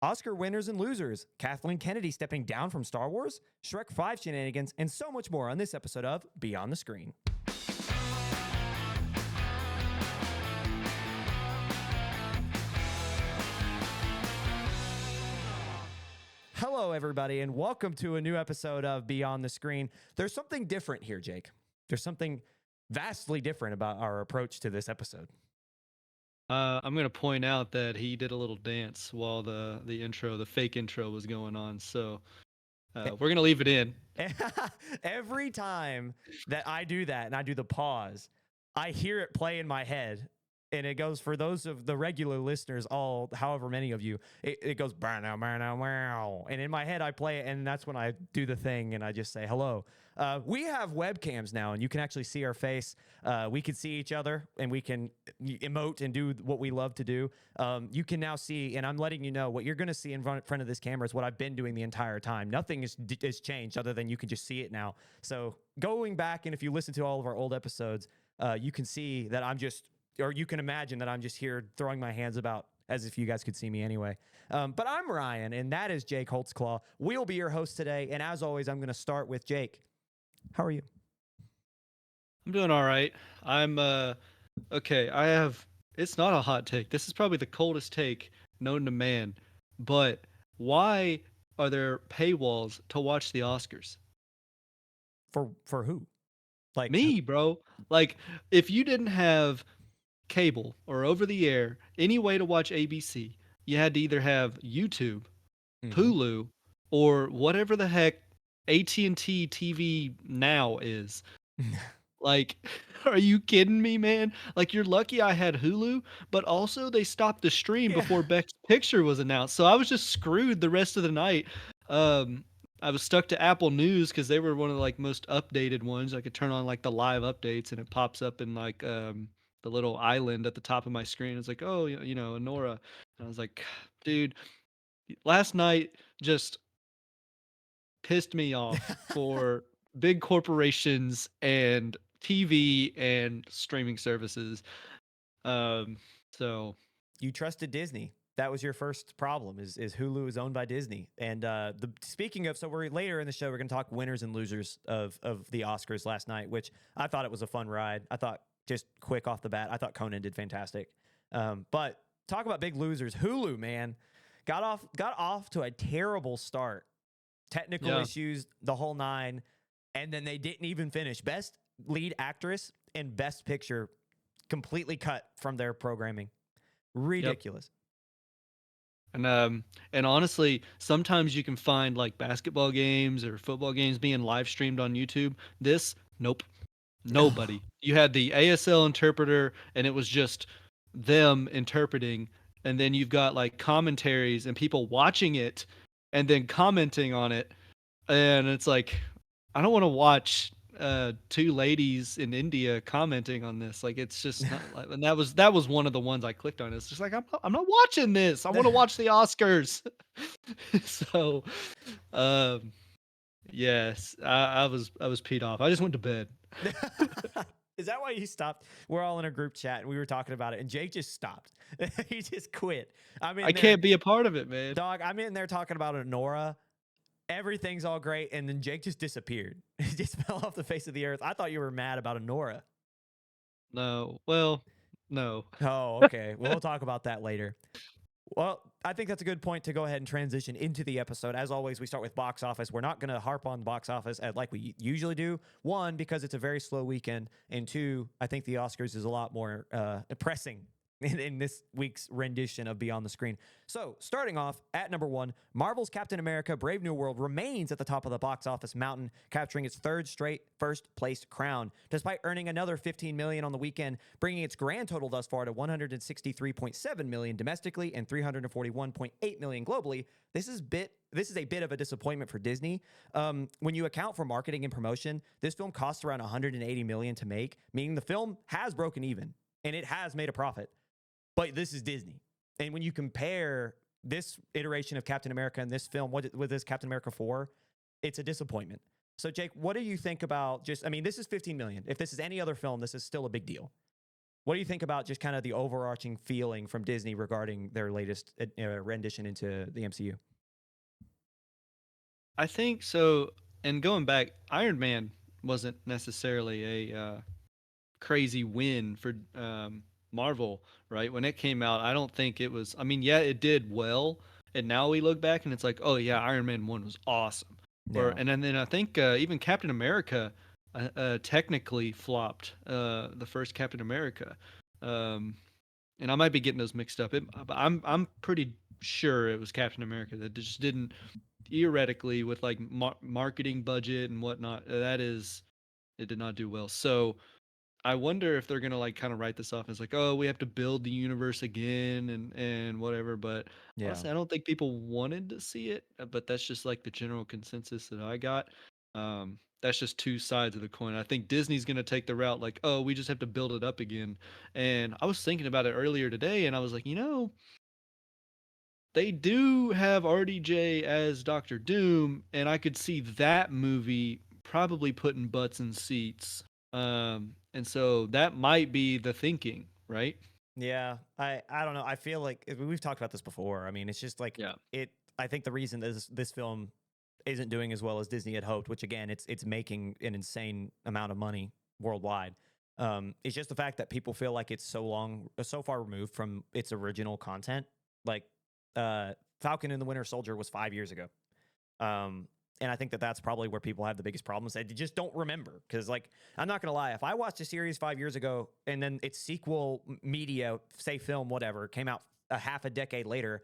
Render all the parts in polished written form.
Oscar winners and losers, Kathleen Kennedy stepping down from Star Wars, Shrek 5 shenanigans, and so much more on this episode of Beyond the Screen. Hello, everybody, and welcome to a new episode of Beyond the Screen. There's something different here, Jake. There's something vastly different about our approach to this episode. I'm gonna point out that he did a little dance while the fake intro was going on. So we're gonna leave it in. Every time that I do that and I do the pause, I hear it play in my head. And it goes for those of the regular listeners, however many of you, it goes now, wow. And in my head, I play it, and that's when I do the thing and I just say hello. We have webcams now, and you can actually see our face. We can see each other, and we can emote and do what we love to do. You can now see, and I'm letting you know what you're going to see in front of this camera is what I've been doing the entire time. Nothing is changed other than you can just see it now. So going back, and if you listen to all of our old episodes, you can see that or you can imagine that I'm just here throwing my hands about as if you guys could see me anyway. But I'm Ryan, and that is Jake Holtzclaw. We'll be your host today, and as always, I'm going to start with Jake. How are you? I'm doing all right. I'm okay. It's not a hot take. This is probably the coldest take known to man. But why are there paywalls to watch the Oscars? For who? Like Me, bro. Like, if you didn't have cable or over the air, any way to watch ABC, you had to either have YouTube, Mhm. Hulu, or whatever the heck AT&T TV Now is. Like, are you kidding me, man? Like, you're lucky I had Hulu, but also they stopped the stream Yeah. before Beck's picture was announced. So I was just screwed the rest of the night. Um, I was stuck to Apple News because they were one of the like most updated ones. I could turn on like the live updates and it pops up in like the little island at the top of my screen. It's like, oh, Anora. And I was like, dude, last night just pissed me off for big corporations and TV and streaming services. Um, so You trusted Disney. That was your first problem. Is Hulu is owned by Disney. And speaking of, so we're later in the show, we're going to talk winners and losers of the Oscars last night, which I thought it was a fun ride. I thought just quick off the bat, I thought Conan did fantastic. But talk about big losers. Hulu, man, got off to a terrible start. Technical yeah, issues, the whole nine, and then they didn't even finish. Best lead actress and best picture completely cut from their programming. yep. Ridiculous. And honestly, sometimes you can find like basketball games or football games being live streamed on YouTube. This, nope, nobody. You had the ASL interpreter, and it was just them interpreting, and then you've got like commentaries and people watching it, and then commenting on it, and it's like I don't want to watch two ladies in India commenting on this. Like it's just not like, and that was one of the ones I clicked on. It's just like I'm not watching this. I want to watch the Oscars. So, um, yes, I was peed off. I just went to bed. Is that why you stopped? We're all in a group chat and we were talking about it, and Jake just stopped. He just quit. I'm I in there, can't be a part of it, man. dog. I'm in there talking about Anora. Everything's all great, and then Jake just disappeared. He just fell off the face of the earth. I thought you were mad about Anora. No, well, no. Oh, okay. We'll talk about that later. Well, I think that's a good point to go ahead and transition into the episode. As always, we start with box office. We're not going to harp on box office like we usually do. One, because it's a very slow weekend. And two, I think the Oscars is a lot more pressing in this week's rendition of Beyond the Screen. So, starting off at number one, Marvel's Captain America Brave New World remains at the top of the box office mountain, capturing its third straight first place crown. Despite earning another $15 million on the weekend, bringing its grand total thus far to $163.7 million domestically and $341.8 million globally, this is a bit of a disappointment for Disney. When you account for marketing and promotion, this film costs around $180 million to make, meaning the film has broken even and it has made a profit. But this is Disney. And when you compare this iteration of Captain America and this film, what this Captain America 4, it's a disappointment. So, Jake, what do you think about this is $15 million. If this is any other film, this is still a big deal. What do you think about just kind of the overarching feeling from Disney regarding their latest rendition into the MCU? I think so. And going back, Iron Man wasn't necessarily a crazy win for Marvel, right? When it came out, I don't think it was. I mean, yeah, it did well, and now we look back and it's like, oh yeah, Iron Man 1 was awesome. Or Yeah. and then I think even Captain America technically flopped. The first Captain America, um, and I might be getting those mixed up. But I'm pretty sure it was Captain America that just didn't, theoretically, with like marketing budget and whatnot. That is, it did not do well. So I wonder if they're gonna like kind of write this off as like, oh, we have to build the universe again and whatever. But Yeah. honestly, I don't think people wanted to see it. But that's just like the general consensus that I got. That's just two sides of the coin. I think Disney's gonna take the route like, oh, we just have to build it up again. And I was thinking about it earlier today, and I was like, they do have RDJ as Doctor Doom, and I could see that movie probably putting butts in seats. And so that might be the thinking, right? Yeah, I don't know. I feel like we've talked about this before. I mean, it's just like Yeah. it. I think the reason this film isn't doing as well as Disney had hoped, which again, it's making an insane amount of money worldwide. It's just the fact that people feel like it's so far removed from its original content. Like, Falcon and the Winter Soldier was 5 years ago. Um, and I think that that's probably where people have the biggest problems. They just don't remember. Because, like, I'm not going to lie, if I watched a series 5 years ago and then its sequel media, say film, whatever, came out a half a decade later,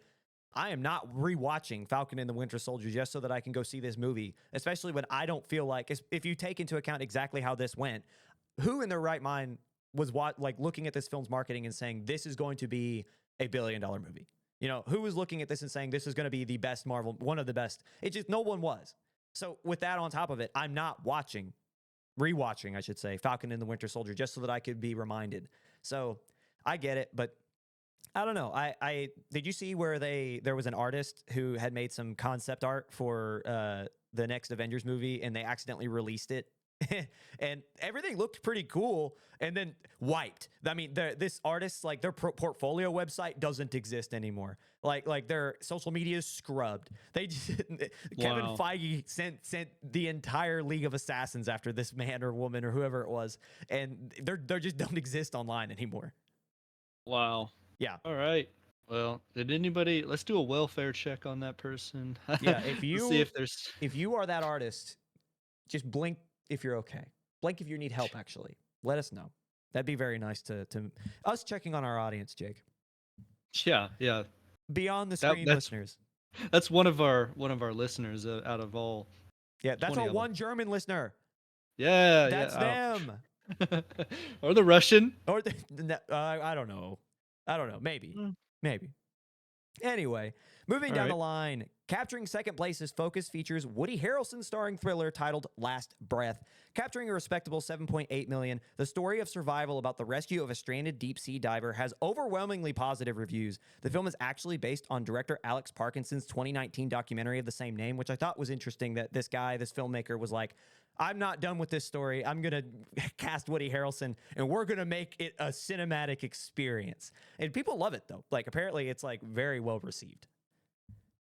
I am not rewatching Falcon and the Winter Soldier just so that I can go see this movie, especially when I don't feel like, if you take into account exactly how this went, who in their right mind was like looking at this film's marketing and saying, this is going to be $1 billion movie? You know, who was looking at this and saying this is going to be the best Marvel, one of the best? It just, no one was. So with that on top of it, I'm not rewatching, I should say, Falcon and the Winter Soldier just so that I could be reminded. So I get it, but I don't know. I did you see where there was an artist who had made some concept art for the next Avengers movie and they accidentally released it and everything looked pretty cool and then wiped. I mean, this artist's like their portfolio website doesn't exist anymore. Like their social media is scrubbed. They just, Kevin Wow. Feige sent the entire League of Assassins after this man or woman or whoever it was, and they just don't exist online anymore. Wow. Yeah. All right. Well, did anybody, let's do a welfare check on that person. Yeah, if Let's see you if there's, if you are that artist, just blink if you're okay. Blink if you need help. Actually, let us know. That'd be very nice to us checking on our audience, Jake. yeah, yeah. Beyond the That screen that's listeners. that's one of our listeners out of all Yeah, that's 20 our of them. one German listener. Yeah, That's yeah. them. Or the Russian. Or I don't know. I don't know. Maybe. Mm. Maybe. Anyway, moving All down the right. line, capturing second place's focus features Woody Harrelson starring thriller titled Last Breath. Capturing a respectable 7.8 million, the story of survival about the rescue of a stranded deep sea diver has overwhelmingly positive reviews. The film is actually based on director Alex Parkinson's 2019 documentary of the same name, which I thought was interesting that this filmmaker was like, I'm not done with this story. I'm going to cast Woody Harrelson and we're going to make it a cinematic experience. And people love it though. Like apparently it's like very well received.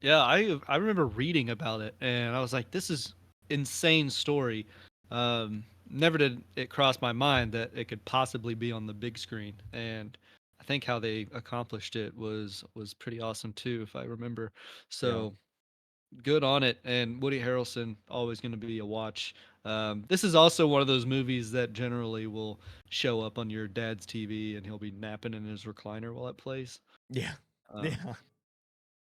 Yeah, I remember reading about it and I was like, this is insane story. Never did it cross my mind that it could possibly be on the big screen. And I think how they accomplished it was pretty awesome too, if I remember. Yeah. So good on it. And Woody Harrelson always going to be a watch. This is also one of those movies that generally will show up on your dad's TV and he'll be napping in his recliner while it plays. Yeah. Um, Yeah.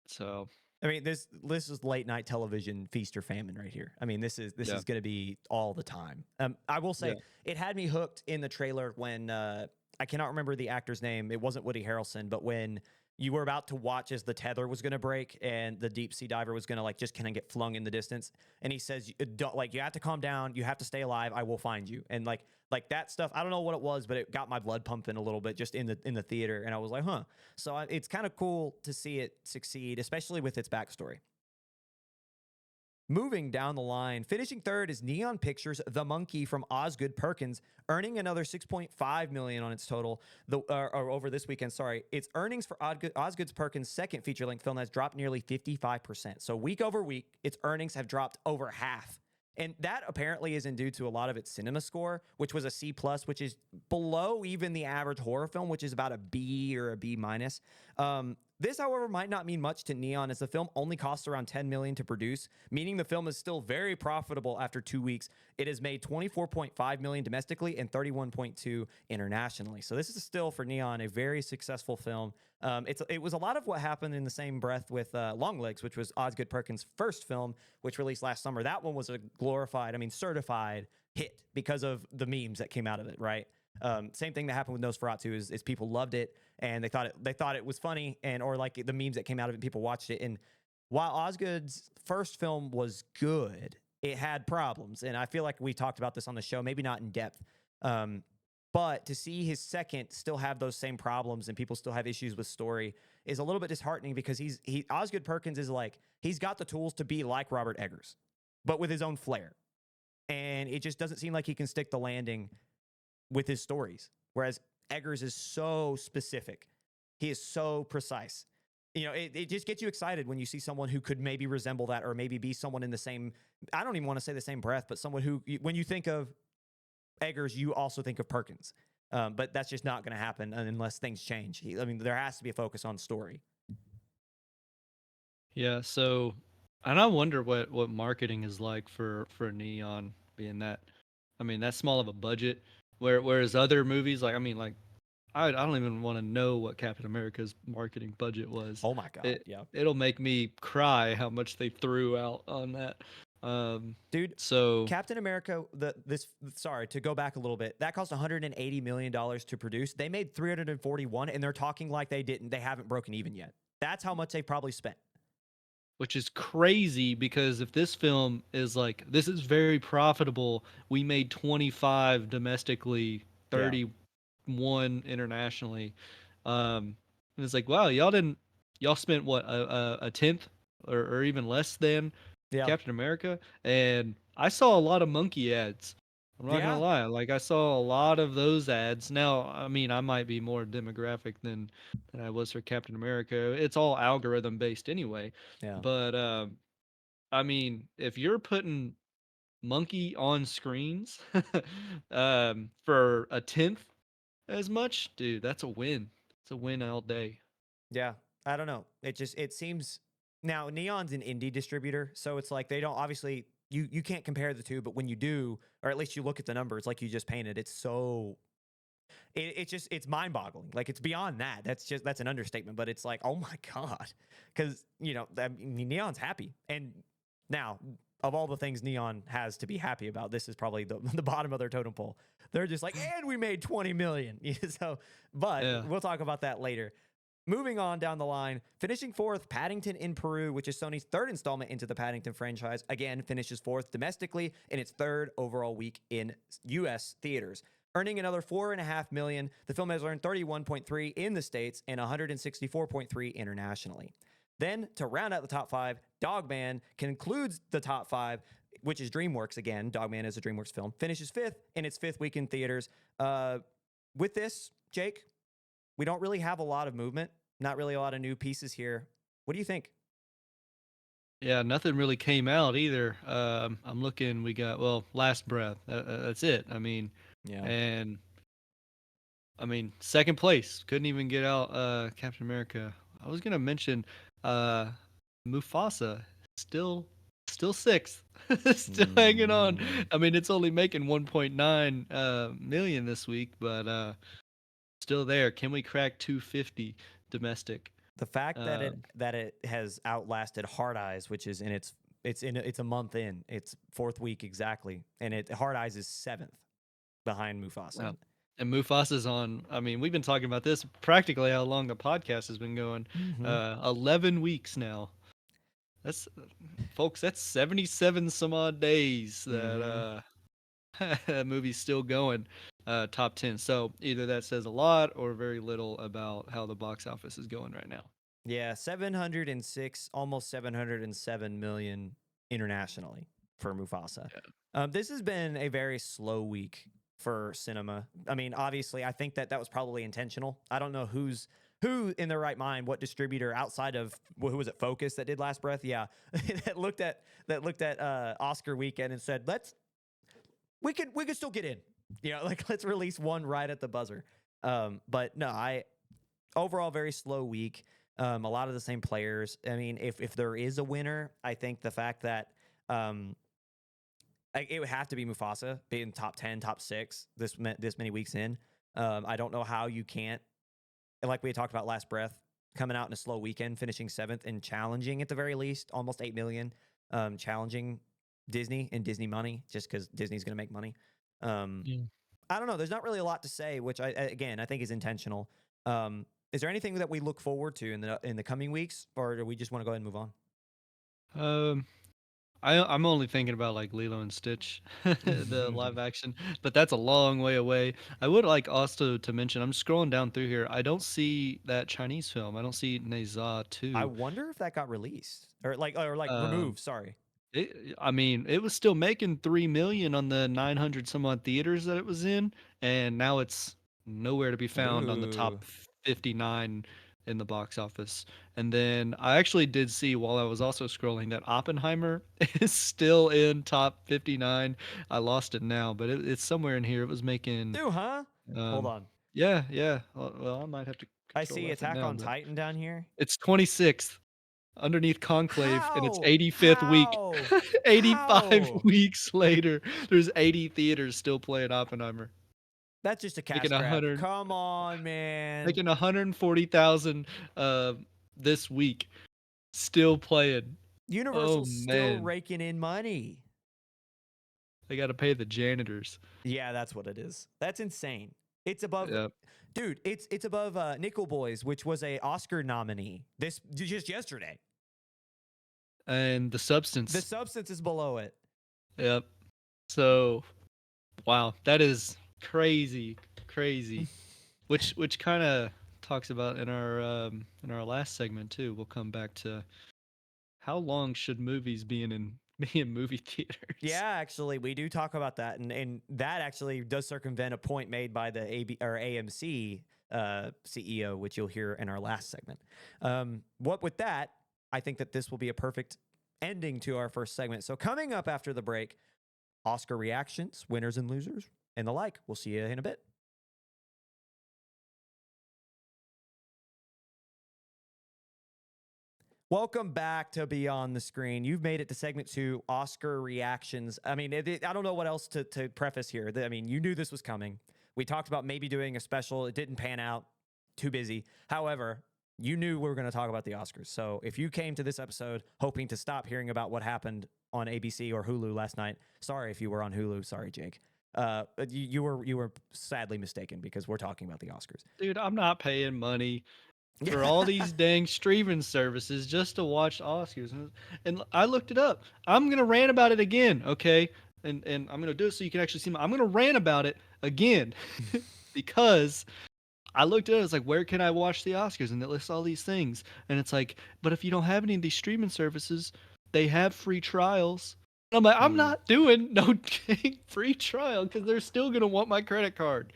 so I mean, this is late night television feast or famine right here. I mean, this is yeah, going to be all the time. I will say yeah. it had me hooked in the trailer when I cannot remember the actor's name. It wasn't Woody Harrelson, but when you were about to watch as the tether was going to break and the deep sea diver was going to like just kind of get flung in the distance, and he says, Don't, like, you have to calm down, you have to stay alive. I will find you." And like that stuff. I don't know what it was, but it got my blood pumping a little bit just in the theater, and I was like, huh. So it's kind of cool to see it succeed, especially with its backstory. Moving down the line, finishing third is Neon Pictures' The Monkey from Osgood Perkins, earning another 6.5 million on its total. Or over this weekend, sorry, its earnings for Osgood Perkins' second feature-length film has dropped nearly 55%. So week over week, its earnings have dropped over half. And that apparently isn't due to a lot of its cinema score, which was a C plus, which is below even the average horror film, which is about a B or a B minus. This, however, might not mean much to Neon, as the film only costs around 10 million to produce, meaning the film is still very profitable after 2 weeks. It has made 24.5 million domestically and 31.2 internationally. So this is still for Neon a very successful film. It was a lot of what happened in the same breath with Longlegs, which was Osgood Perkins' first film, which released last summer. That one was a glorified, certified hit because of the memes that came out of it, right? Same thing that happened with Nosferatu is people loved it and they thought it was funny, and or like the memes that came out of it, people watched it. And while Osgood's first film was good, it had problems, and I feel like we talked about this on the show, maybe not in depth. But to see his second still have those same problems and people still have issues with story is a little bit disheartening, because Osgood Perkins is like, he's got the tools to be like Robert Eggers, but with his own flair. And it just doesn't seem like he can stick the landing with his stories. Whereas Eggers is so specific. He is so precise. It just gets you excited when you see someone who could maybe resemble that, or maybe be someone in the same, I don't even want to say the same breath, but someone who, when you think of Eggers, you also think of Perkins. But that's just not going to happen unless things change. There has to be a focus on story. Yeah, so and I wonder what marketing is like for Neon, being that, that small of a budget, whereas other movies, like, I don't even want to know what Captain America's marketing budget was. Oh my God. Yeah. It'll make me cry how much they threw out on that. Dude, So Captain America, to go back a little bit, that cost $180 million to produce. They made 341, and they're talking like they haven't broken even yet. That's how much they probably spent. which is crazy, because if this film is like, this is very profitable, we made 25 domestically, Yeah. 31 internationally. And it's like, wow, y'all spent what, a tenth, or even less than Yeah. Captain America. And I saw a lot of monkey ads. I'm not gonna Yeah. lie, like, I saw a lot of those ads. Now, I might be more demographic than I was for Captain America. It's all algorithm based anyway. Yeah. But if you're putting monkey on screens for a tenth as much, dude, that's a win. It's a win all day. Yeah. I don't know. It seems now Neon's an indie distributor, so it's like they don't, obviously you can't compare the two, but when you do, or at least you look at the numbers like you just painted, it's so it's mind boggling. Like, it's beyond that. That's an understatement, but it's like, oh my God. Because, Neon's happy. And now, of all the things Neon has to be happy about, this is probably the bottom of their totem pole. They're just like, and we made 20 million. But Yeah. we'll talk about that later. Moving on down the line, finishing fourth, Paddington in Peru, which is Sony's third installment into the Paddington franchise, again finishes fourth domestically in its third overall week in U.S. theaters, earning another 4.5 million. The film has earned 31.3 in the States and 164.3 internationally. Then, to round out the top five, Dogman concludes the top five, which is DreamWorks again. Dogman is a DreamWorks film. Finishes fifth in its fifth week in theaters. With this, Jake, we don't really have a lot of movement, not really a lot of new pieces here. What do you think? Yeah, nothing really came out either. I'm looking. We got, well, Last Breath. That's it. Yeah. And second place, couldn't even get out Captain America. I was gonna mention uh, Mufasa, still sixth, still hanging on. It's only making 1.9 million this week, but still there. Can we crack 250 domestic? The fact that Um, it has outlasted Hard Eyes, which is it's a month in, it's fourth week exactly, and Hard Eyes is seventh behind Mufasa. Wow. And Mufasa's on. We've been talking about this practically how long the podcast has been going. 11 weeks now. That's, folks, that's 77 some odd days that that movie's still going top 10. So either that says a lot or very little about how the box office is going right now. Yeah, 706, almost 707 million internationally for Mufasa. Yeah. This has been a very slow week for cinema. I mean, obviously, I think that was probably intentional. I don't know who in their right mind, what distributor outside of who was it, Focus, that did Last Breath? Yeah, that looked at Oscar weekend and said, we could still get in. Like let's release one right at the buzzer. But no, overall very slow week. A lot of the same players. I mean, if there is a winner, I think the fact that it would have to be Mufasa being top 10, top 6 this many weeks in. I don't know how you can't, like we had talked about Last Breath, coming out in a slow weekend, finishing 7th and challenging at the very least almost 8 million, challenging Disney and Disney money just because Disney's going to make money. Yeah. I don't know. There's not really a lot to say, which I think is intentional. Is there anything that we look forward to in the coming weeks, or do we just want to go ahead and move on? Um, I'm only thinking about like Lilo and Stitch, the live action, but that's a long way away. I would like also to mention, I'm scrolling down through here. I don't see that Chinese film. I don't see Neza I 2. wonder if that got released or Um, removed. Sorry. I mean, it was still making 3 million on the 900 some odd theaters that it was in, and now it's nowhere to be found on the Ooh. top 59 in the box office. And then I actually did see while I was also scrolling that Oppenheimer is still in top 59. I lost it now, but it's somewhere in here. It was making, Dude, huh? Hold um, on. yeah, yeah. Well, I might have to I control see F it Attack now, on but Titan down here. it's 26th underneath Conclave in its How? 85th week. How? 85 How? weeks later, there's 80 theaters still playing Oppenheimer, That's just a cash making a grab. hundred, Come on, man. making 140,000 this week, still playing. Oh Universal's still man, raking in money. they got to pay the janitors. Yeah, that's what it is. That's insane. It's above, Yep. dude. It's above Nickel Boys, which was a Oscar nominee this just yesterday. And the The substance. Substance is below it. Yep. So wow, that is crazy, crazy. Which kind of talks about in our last segment too. We'll come back to how long should movies be in movie theaters? Yeah, actually, we do talk about that, and that actually does circumvent a point made by the AMC CEO, which you'll hear in our last segment. What with that, I think that this will be a perfect ending to our first segment. So coming up after the break, Oscar reactions, winners and losers, and the like. We'll see you in a bit. Welcome back to Beyond the Screen. You've made it to segment 2, Oscar reactions. I mean, I don't know what else to preface here. I mean, you knew this was coming. We talked about maybe doing a special. It didn't pan out. Too busy. However, you knew we were going to talk about the Oscars. So if you came to this episode hoping to stop hearing about what happened on ABC or Hulu last night, sorry if you were on Hulu. Sorry, Jake. You were sadly mistaken because we're talking about the Oscars. Dude, I'm not paying money for all these dang streaming services just to watch Oscars. And I looked it up. I'm gonna rant about it again, okay? And I'm gonna do it so you can actually see I'm gonna rant about it again because I looked at it. It's like, where can I watch the Oscars? And it lists all these things. And it's like, but if you don't have any of these streaming services, they have free trials. And I'm like, I'm not doing no free trial because they're still gonna want my credit card.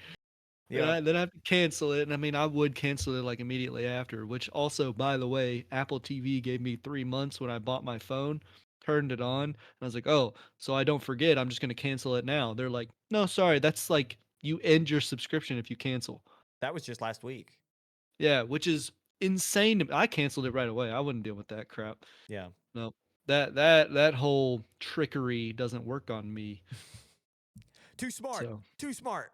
Yeah. Then I have to cancel it. And I mean, I would cancel it like immediately after, which also, by the way, Apple TV gave me 3 months when I bought my phone, turned it on. And I was like, oh, so I don't forget. I'm just going to cancel it now. They're like, no, sorry. That's like you end your subscription if you cancel. That was just last week. Yeah, which is insane. I canceled it right away. I wouldn't deal with that crap. Yeah. No, that whole trickery doesn't work on me. Too smart. So Too smart.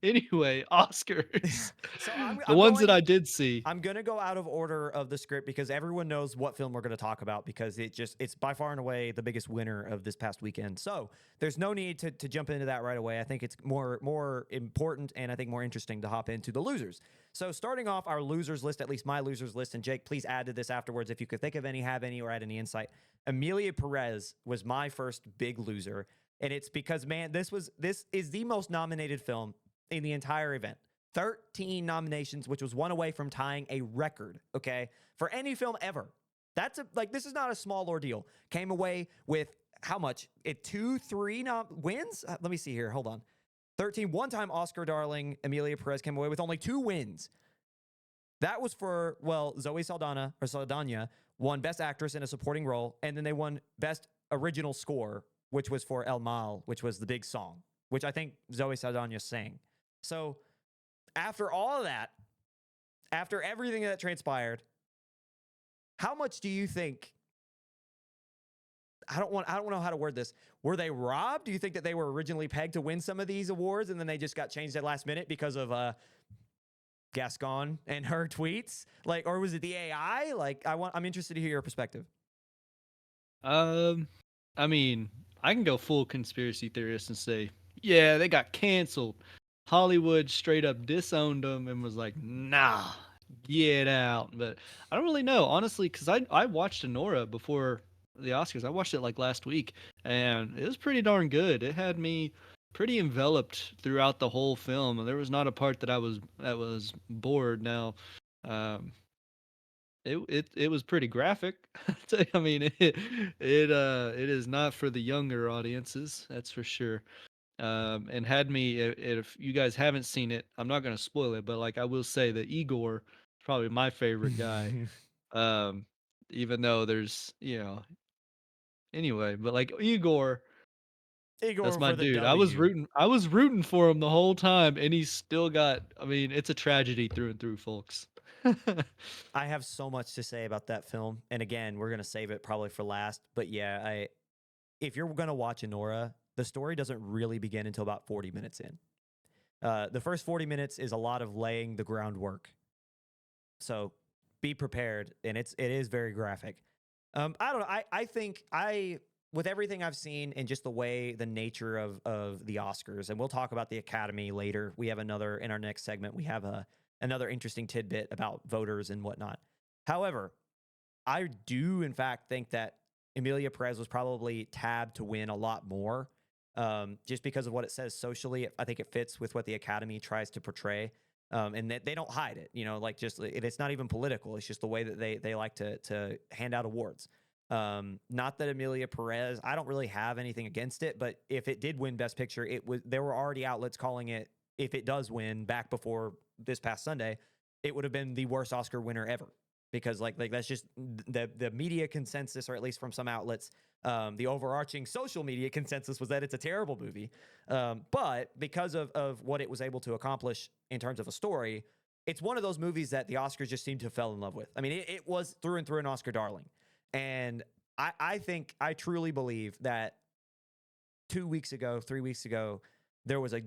anyway, Oscars. So The ones that I did see. I'm going to go out of order of the script because everyone knows what film we're going to talk about because it's by far and away the biggest winner of this past weekend. So there's no need to jump into that right away. I think it's more important and I think more interesting to hop into the losers. So starting off our losers list, at least my losers list, and Jake, please add to this afterwards if you could think of any, have any, or add any insight. Emilia Perez was my first big loser. And it's because, man, this is the most nominated film in the entire event. 13 nominations, which was one away from tying a record, okay, for any film ever. That's this is not a small ordeal. Came away with how much? It 2, 3 wins? Let me see here. Hold on. 13. One-time Oscar darling Emilia Perez came away with only 2 wins. That was for, well, Zoe Saldana won Best Actress in a Supporting Role, and then they won Best Original Score, which was for El Mal, which was the big song, which I think Zoe Saldana sang. So after all of that, after everything that transpired, how much do you think? I don't know how to word this. Were they robbed? Do you think that they were originally pegged to win some of these awards and then they just got changed at last minute because of Gascon and her tweets? Or was it the AI? I'm interested to hear your perspective. Um, I mean, I can go full conspiracy theorist and say, yeah, they got canceled. Hollywood straight up disowned them and was like, nah, get out. But I don't really know, honestly, because I watched Anora before the Oscars. I watched it like last week, and it was pretty darn good. It had me pretty enveloped throughout the whole film, and there was not a part that was bored. Now, um, it was pretty graphic. I mean, it is not for the younger audiences, that's for sure. And had me if you guys haven't seen it, I'm not gonna spoil it, but like I will say that Igor is probably my favorite guy. Um, Even though there's anyway, but like Igor, that's Igor my for the dude. W. I was rooting for him the whole time, and he's still got. I mean, it's a tragedy through and through, folks. I have so much to say about that film, and again, we're gonna save it probably for last. But yeah, if you're gonna watch Anora, the story doesn't really begin until about 40 minutes in. The first 40 minutes is a lot of laying the groundwork. So be prepared, and it is very graphic. I don't know. I think with everything I've seen and just the way the nature of the Oscars, and we'll talk about the Academy later. We have another in our next segment. We have another interesting tidbit about voters and whatnot. However, I do in fact think that Emilia Perez was probably tabbed to win a lot more, just because of what it says socially. I think it fits with what the Academy tries to portray, and that they don't hide it. It's not even political. It's just the way that they like to hand out awards. Not that Emilia Perez, I don't really have anything against it, but if it did win Best Picture, there were already outlets calling it, if it does win back before this past Sunday, it would have been the worst Oscar winner ever, because like that's just the media consensus, or at least from some outlets, the overarching social media consensus was that it's a terrible movie. But because of what it was able to accomplish in terms of a story, it's one of those movies that the Oscars just seemed to fell in love with. I mean, it was through and through an Oscar darling. And I truly believe that 2 weeks ago, 3 weeks ago, there was a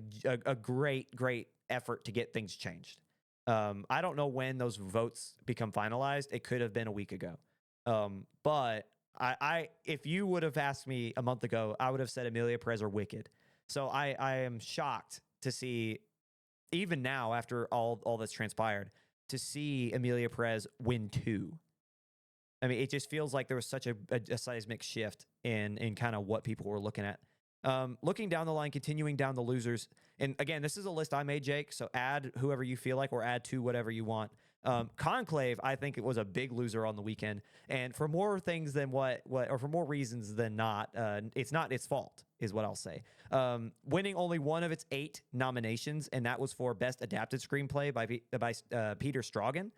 great effort to get things changed. I don't know when those votes become finalized. It could have been a week ago. But if you would have asked me a month ago, I would have said Emilia Perez or Wicked. So I am shocked to see, even now after all that's transpired, to see Emilia Perez win 2. I mean, it just feels like there was such a seismic shift in kind of what people were looking at. Looking down the line, continuing down the losers. And again, this is a list I made, Jake. So add whoever you feel like, or add to whatever you want. Conclave, I think it was a big loser on the weekend, and for more things than or for more reasons than not. It's not its fault, is what I'll say. Winning only one of its 8 nominations, and that was for Best Adapted Screenplay by Peter Stragan.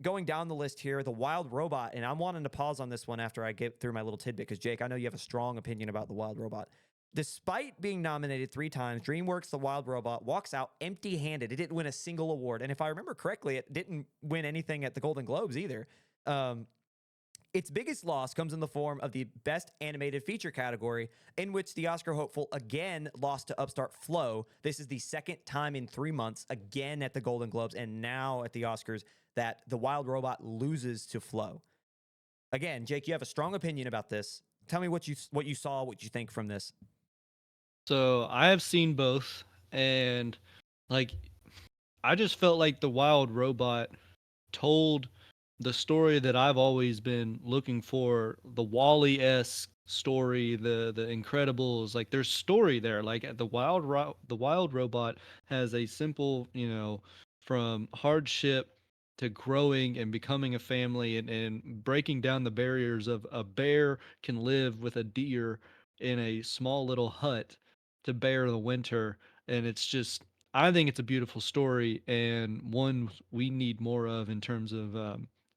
Going down the list here, The Wild Robot, and I'm wanting to pause on this one after I get through my little tidbit, because Jake, I know you have a strong opinion about The Wild Robot. Despite being nominated 3 times, DreamWorks' The Wild Robot walks out empty-handed. It didn't win a single award, and if I remember correctly, it didn't win anything at the Golden Globes either. Its biggest loss comes in the form of the Best Animated Feature category, in which the Oscar hopeful again lost to Upstart Flow. This is the second time in 3 months, again at the Golden Globes and now at the Oscars, that The Wild Robot loses to Flow. Again, Jake, you have a strong opinion about this. Tell me what you saw, what you think from this. So I have seen both, and like I just felt like the Wild Robot told the story that I've always been looking for, the Wall-E-esque story, the Incredibles. Like there's story there. Like the Wild Robot has a simple, from hardship to growing and becoming a family, and breaking down the barriers of a bear can live with a deer in a small little hut to bear the winter. And it's just, I think it's a beautiful story, and one we need more of in terms of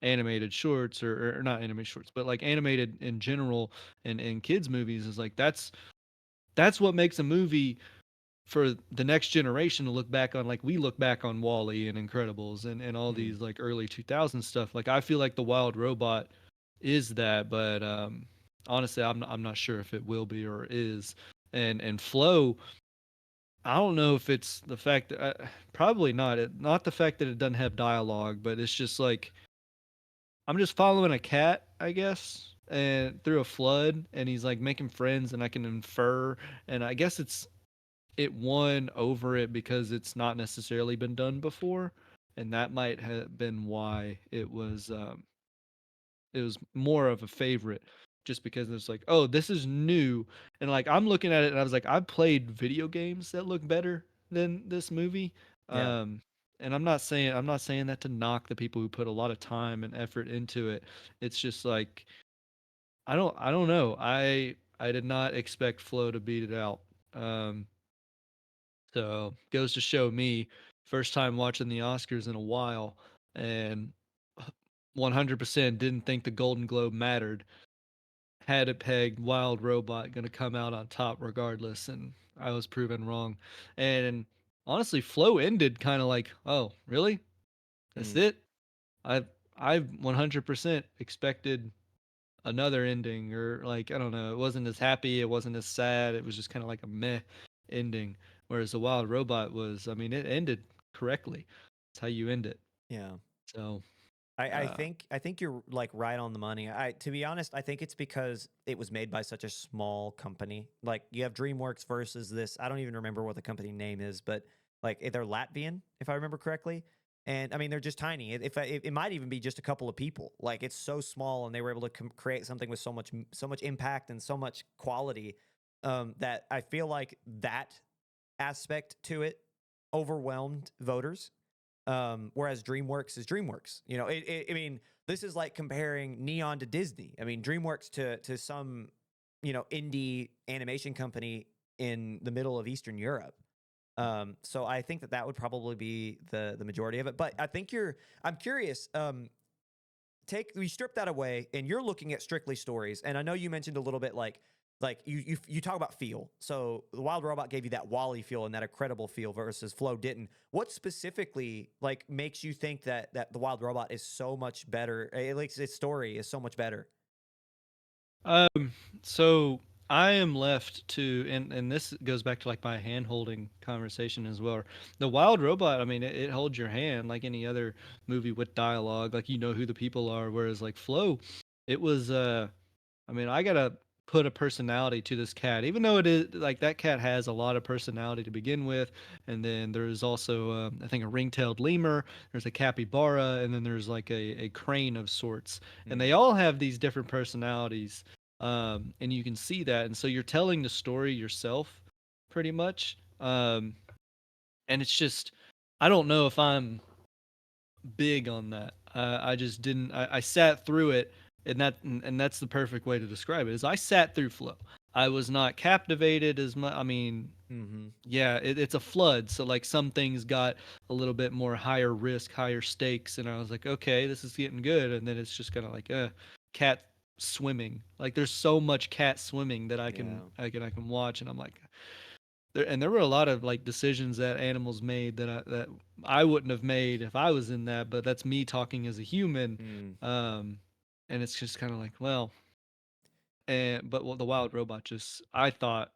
animated shorts, or not animated shorts, but like animated in general, and kids movies. Is like that's what makes a movie for the next generation to look back on, like we look back on Wally and Incredibles, and all Mm, these like early 2000s stuff. Like I feel like The Wild Robot is that, but honestly, I'm not sure if it will be or is. And Flow, I don't know if it's the fact that probably not not the fact that it doesn't have dialogue, but it's just like I'm just following a cat, I guess, and through a flood, and he's like making friends, and I can infer, and I guess it won over it because it's not necessarily been done before, and that might have been why it was more of a favorite, just because it's like, oh, this is new. And like I'm looking at it and I was like, I've played video games that look better than this movie. yeah. um and I'm not saying that to knock the people who put a lot of time and effort into it. It's just like I don't know. I did not expect Flow to beat it out. um so goes to show me, first time watching the Oscars in a while, and 100% didn't think the Golden Globe mattered. Had it pegged Wild Robot going to come out on top regardless, and I was proven wrong. And honestly, Flow ended kind of like, oh, really? That's Mm, it? I I 100% expected another ending, or like I don't know, it wasn't as happy, it wasn't as sad, it was just kind of like a meh ending. Whereas the Wild Robot was, I mean, it ended correctly. It's how you end it. yeah. So, uh, I think you're like right on the money. I To be honest, I think it's because it was made by such a small company. Like you have DreamWorks versus this. I don't even remember what the company name is, but like they're Latvian, if I remember correctly. And I mean, they're just tiny. It might even be just a couple of people. Like it's so small, and they were able to create something with so much impact and so much quality, that I feel like that aspect to it overwhelmed voters. Whereas DreamWorks is DreamWorks. I mean, this is like comparing Neon to Disney. I mean, DreamWorks to some, indie animation company in the middle of Eastern Europe. So I think that would probably be the majority of it. But I think I'm curious. We strip that away, and you're looking at strictly stories. And I know you mentioned a little bit like you talk about feel. So the Wild Robot gave you that Wally feel and that incredible feel versus Flow didn't. What specifically like makes you think that the Wild Robot is so much better? At least its story is so much better. Um, so I am left to, and this goes back to like my hand holding conversation as well. The Wild Robot, I mean, it holds your hand like any other movie with dialogue, like you know who the people are. Whereas like Flow, it was, I mean, I gotta put a personality to this cat, even though it is like that cat has a lot of personality to begin with. And then there's also, I think, a ring-tailed lemur. There's a capybara, and then there's like a crane of sorts, and Mm, they all have these different personalities. And you can see that, and so you're telling the story yourself, pretty much. And it's just, I don't know if I'm big on that. I just didn't. I sat through it, and that's the perfect way to describe it. Is I sat through Flow. I was not captivated as much. I mean, hmm yeah, it's a flood, so like some things got a little bit more higher risk, higher stakes, and I was like, okay, this is getting good. And then it's just kind of like, cat swimming. Like there's so much cat swimming that Yeah. I can watch, and I'm like, there were a lot of like decisions that animals made that I wouldn't have made if I was in that, but that's me talking as a human. Mm, um and it's just kind of like, well, the Wild Robot, just, I thought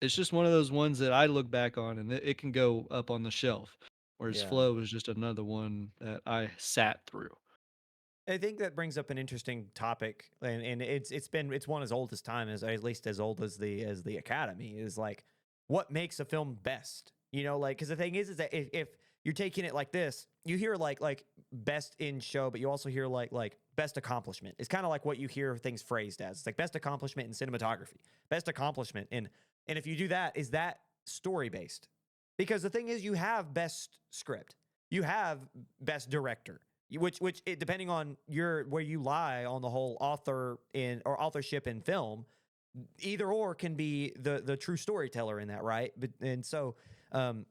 it's just one of those ones that I look back on, and it can go up on the shelf, whereas yeah. Flow was just another one that I sat through. I think that brings up an interesting topic, and it's one as old as time, as at least as old as the Academy is like, what makes a film best? Like because the thing is that if you're taking it like this, you hear like best in show, but you also hear like best accomplishment. It's kind of like what you hear things phrased as. It's like best accomplishment in cinematography, best accomplishment in, and if you do that, is that story based? Because the thing is, you have best script. you have best director, which depending on your where you lie on the whole author in or authorship in film, either or can be the true storyteller in that, right? But and so um,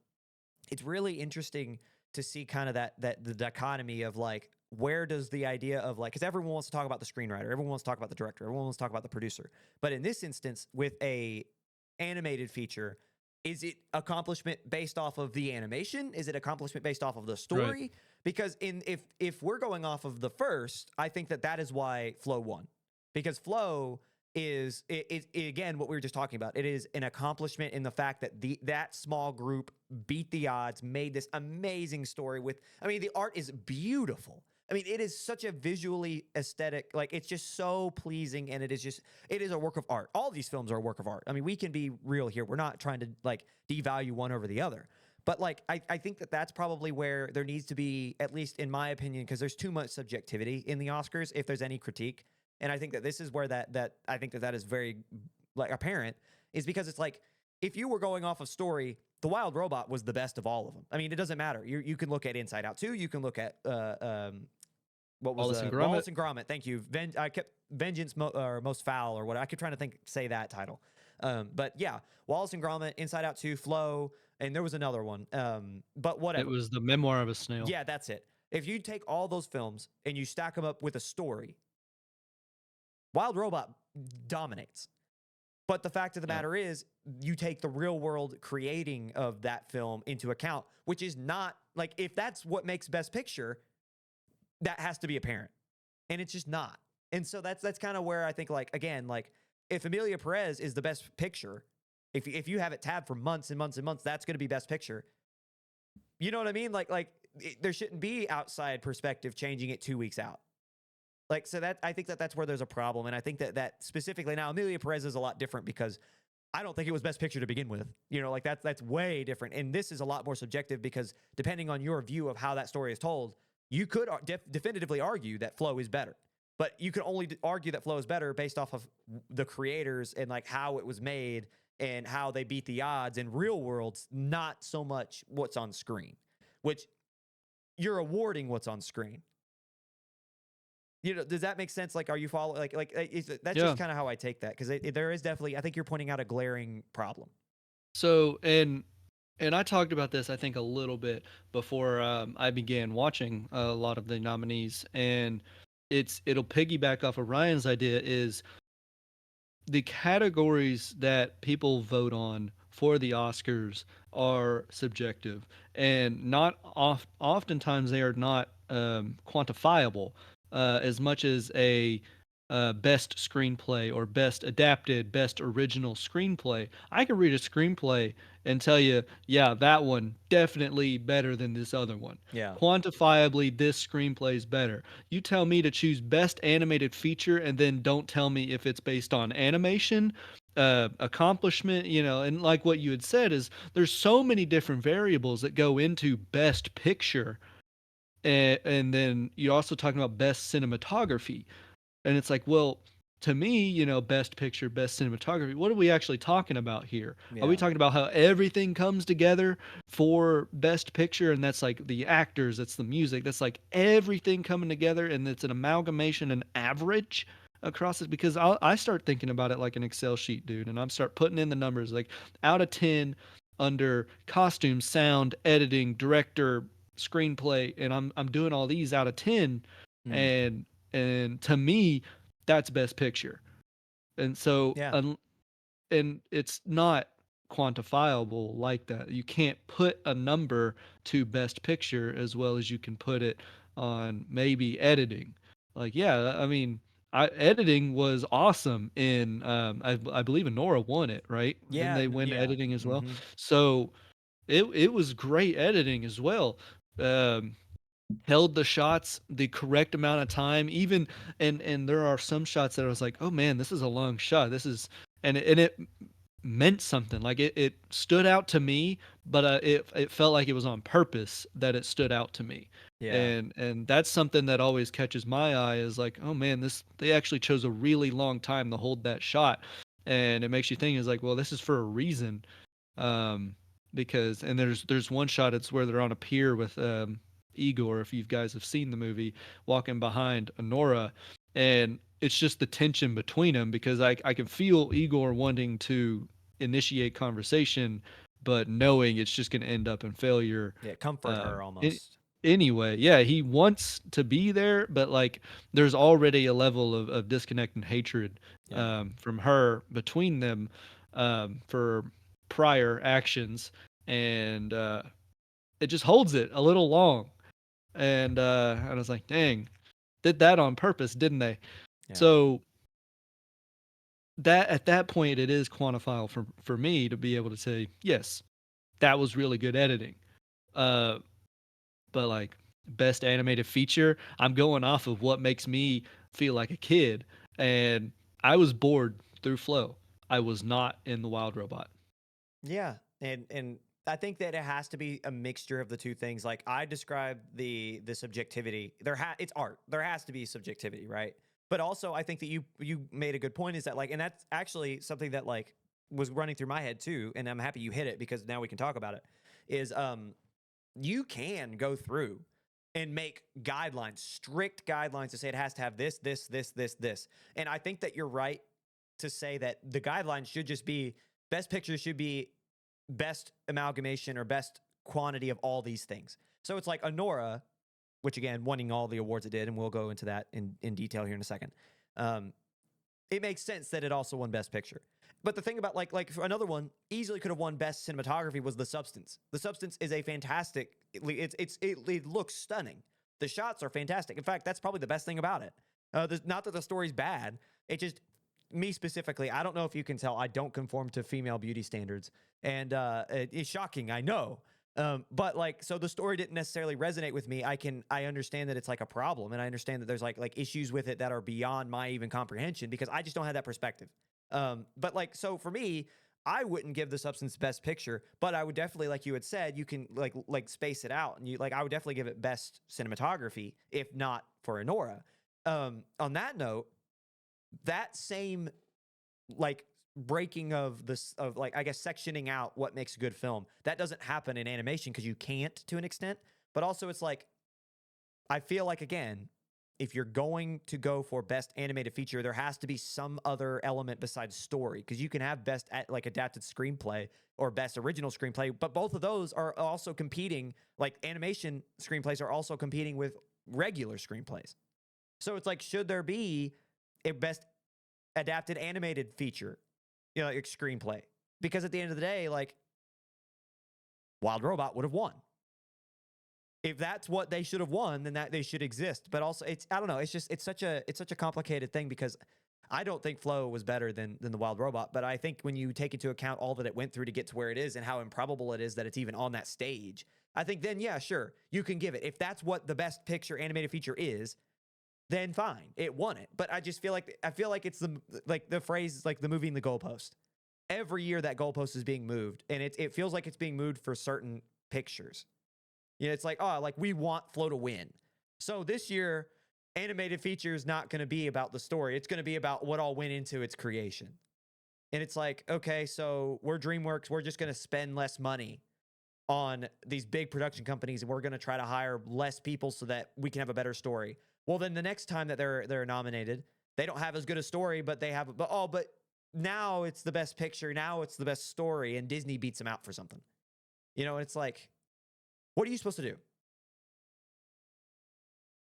it's really interesting to see kind of that the dichotomy of like where does the idea of like because everyone wants to talk about the screenwriter, everyone wants to talk about the director, everyone wants to talk about the producer, but in this instance with a animated feature, is it accomplishment based off of the animation, is it accomplishment based off of the Right. story? Because in if we're going off of the first, I think that is why Flow won, because Flow is again what we were just talking about. It is an accomplishment in the fact that that small group beat the odds, made this amazing story with. I mean, the art is beautiful. I mean, it is such a visually aesthetic, like it's just so pleasing, and it is a work of art. All these films are a work of art. I mean, we can be real here. We're not trying to like devalue one over the other. But like, I think that's probably where there needs to be, at least in my opinion, because there's too much subjectivity in the Oscars. If there's any critique, and I think that this is where that I think that is very like apparent, is because it's like if you were going off of story, The Wild Robot was the best of all of them. I mean, it doesn't matter. You can look at Inside Out 2, you can look at what was Wallace and Gromit. Wallace and Gromit. Thank you. I kept Vengeance or Most Foul or what I kept trying to say that title. But yeah, Wallace and Gromit, Inside Out 2, Flow, and there was another one. But It whatever. was The Memoir of a Snail. Yeah, that's it. If you take all those films and you stack them up with a story, Wild Robot dominates. But the fact of the Yeah. matter is, you take the real world creating of that film into account, which is not like if that's what makes Best Picture, that has to be apparent, and it's just not. And so that's kind of where I think like again like if Emilia Perez is the Best Picture, if you have it tabbed for months and months and months, that's going to be Best Picture. You know what I mean? There shouldn't be outside perspective changing it 2 weeks out. Like, so that I think that's where there's a problem. And I think that specifically now, Amelia Perez is a lot different because I don't think it was Best Picture to begin with. You know, like that's way different. And this is a lot more subjective because depending on your view of how that story is told, you could definitively argue that Flow is better. But you can only argue that Flow is better based off of the creators and like how it was made and how they beat the odds in real worlds, not so much what's on screen, which you're awarding what's on screen. You know, does that make sense? Like, are you following? That's Yeah. just kind of how I take that because there is definitely. I think you're pointing out a glaring problem. So and I talked about this I think a little bit before I began watching a lot of the nominees, and it'll piggyback off of Ryan's idea is the categories that people vote on for the Oscars are subjective, and not oftentimes they are not quantifiable as much as a best screenplay or best adapted, best original screenplay. I can read a screenplay and tell you, yeah, that one definitely better than this other one. Yeah. Quantifiably, this screenplay is better. You tell me to choose best animated feature and then don't tell me if it's based on animation, accomplishment, and like what you had said is there's so many different variables that go into best picture. And then you're also talking about best cinematography. And it's like, well, to me, best picture, best cinematography, what are we actually talking about here? Are we Yeah. talking about how everything comes together for best picture? And that's like the actors, that's the music, that's like everything coming together, and it's an amalgamation, an average across it. Because I start thinking about it like an Excel sheet, dude, and I'm start putting in the numbers like out of 10 under costume, sound, editing, director, screenplay, and I'm doing all these out of 10, Mm. and to me that's best picture. And so Yeah. and it's not quantifiable like that. You can't put a number to best picture as well as you can put it on maybe editing. Like, yeah, I mean, editing was awesome in I believe Anora won it, right? Didn't Yeah. they win Yeah. editing as well? Mm-hmm. So it was great editing as well. um Held the shots the correct amount of time, even, and there are some shots that I was like, oh man, this is a long shot, this is, and it meant something, like it stood out to me, but it felt like it was on purpose that it stood out to me. Yeah. And that's something that always catches my eye is like, oh man, this, they actually chose a really long time to hold that shot, and it makes you think is like, well, this is for a reason. um because and there's one shot it's where they're on a pier with Igor, if you guys have seen the movie, walking behind Anora, and it's just the tension between them because I can feel Igor wanting to initiate conversation, but knowing it's just going to end up in failure. Yeah, comfort Um, her it, almost. anyway, yeah, he wants to be there, but like there's already a level of disconnect and hatred Yeah. from her between them for prior actions, and it just holds it a little long. And I was like, dang, did that on purpose, didn't they? Yeah. So that at that point, it is quantifiable for me to be able to say, yes, that was really good editing. Uh, but like best animated feature, I'm going off of what makes me feel like a kid, and I was bored through Flow. I was not in the Wild Robot. Yeah, and I think that it has to be a mixture of the two things. Like I described the subjectivity. It's art. There has to be subjectivity, right? But also, I think that you made a good point. Is that like, and that's actually something that like was running through my head too. And I'm happy you hit it because now we can talk about it. Is you can go through and make guidelines, strict guidelines to say it has to have this, this, this, this, this. And I think that you're right to say that the guidelines should just be best picture should be best amalgamation or best quantity of all these things. So it's like Anora, which again, winning all the awards it did, and we'll go into that in detail here in a second. Um, it makes sense that it also won Best Picture. But the thing about like another one easily could have won Best Cinematography was The Substance. The Substance is a fantastic. It looks stunning. The shots are fantastic. In fact, that's probably the best thing about it. Not that the story's bad. It just me specifically. I don't know if you can tell. I don't conform to female beauty standards, and it's shocking. I know. But like, so the story didn't necessarily resonate with me. I understand that it's like a problem, and I understand that there's like issues with it that are beyond my even comprehension because I just don't have that perspective. But like, so for me, I wouldn't give The Substance Best Picture, but I would definitely, like you had said, you can like space it out, and you like I would definitely give it Best Cinematography, if not for Anora. On that note, that same like breaking of this of like I guess sectioning out what makes a good film. That doesn't happen in animation because you can't to an extent. But also it's like I feel like again, if you're going to go for best animated feature, there has to be some other element besides story because you can have best like adapted screenplay or best original screenplay, but both of those are also competing. Like animation screenplays are also competing with regular screenplays. So it's like, should there be a best adapted animated feature, like screenplay? Because at the end of the day, like Wild Robot would have won. If that's what they should have won, then that they should exist. But also, it's I don't know. It's such a complicated thing because I don't think Flow was better than the Wild Robot. But I think when you take into account all that it went through to get to where it is and how improbable it is that it's even on that stage, I think then yeah, sure, you can give it. If that's what the best picture animated feature is, then fine, it won it. But I feel like it's the phrase like the moving the goalpost. Every year that goalpost is being moved, and it feels like it's being moved for certain pictures. It's like, oh, like we want Flow to win. So this year, animated feature is not going to be about the story. It's going to be about what all went into its creation. And it's like, okay, so we're DreamWorks. We're just going to spend less money on these big production companies, and we're going to try to hire less people so that we can have a better story. Well, then the next time that they're nominated, they don't have as good a story, but they have, but now it's the best picture. Now it's the best story, and Disney beats them out for something. And it's like, what are you supposed to do?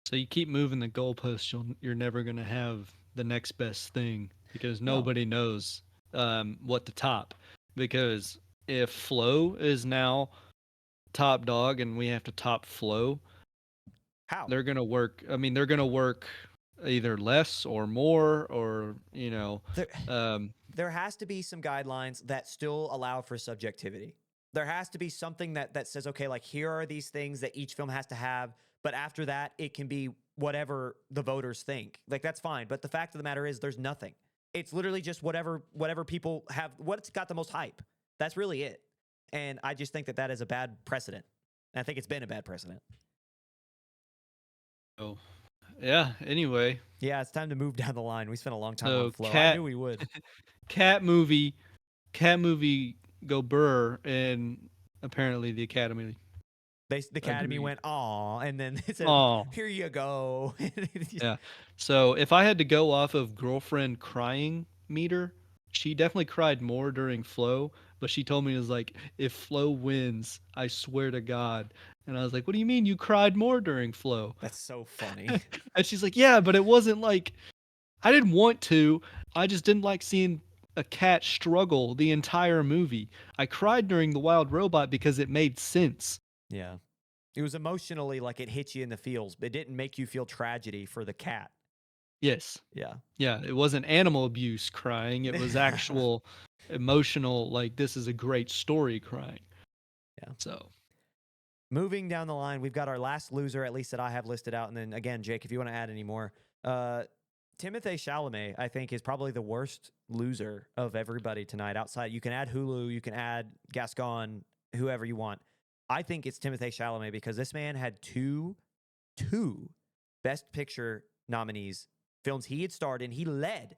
So you keep moving the goalposts, you're never going to have the next best thing because No. nobody knows what to top. Because if Flow is now top dog and we have to top Flow, How? they're going to work. I mean, they're going to work either less or more, or There, um, there has to be some guidelines that still allow for subjectivity. There has to be something that says, okay, like here are these things that each film has to have, but after that, it can be whatever the voters think. Like that's fine. But the fact of the matter is, there's nothing. It's literally just whatever people have. What's got the most hype? That's really it. And I just think that is a bad precedent. And I think it's been a bad precedent. oh, yeah. Anyway, Yeah, it's time to move down the line. We spent a long time on so Flow. I knew we would. cat movie, cat movie go burr, and apparently the Academy The Academy agreed. went, "Aw," and then it said, Oh, "Here you go." yeah. So if I had to go off of girlfriend crying meter, she definitely cried more during Flow, but she told me it was like, if Flow wins, I swear to God. And I was like, what do you mean you cried more during Flow? That's so funny. And she's like, yeah, but it wasn't like I didn't want to. I just didn't like seeing a cat struggle the entire movie. I cried during The Wild Robot because it made sense. Yeah. It was emotionally like it hit you in the feels, but it didn't make you feel tragedy for the cat. Yes. Yeah. Yeah, it wasn't animal abuse crying. It was actual emotional, like, this is a great story crying. Yeah. So, Moving down the line, we've got our last loser, at least that I have listed out. And then again, Jake, if you want to add any more, Timothée Chalamet, I think, is probably the worst loser of everybody tonight. Outside, you can add Hulu, you can add Gascon, whoever you want. I think it's Timothée Chalamet because this man had two Best Picture nominees, films he had starred in. He led,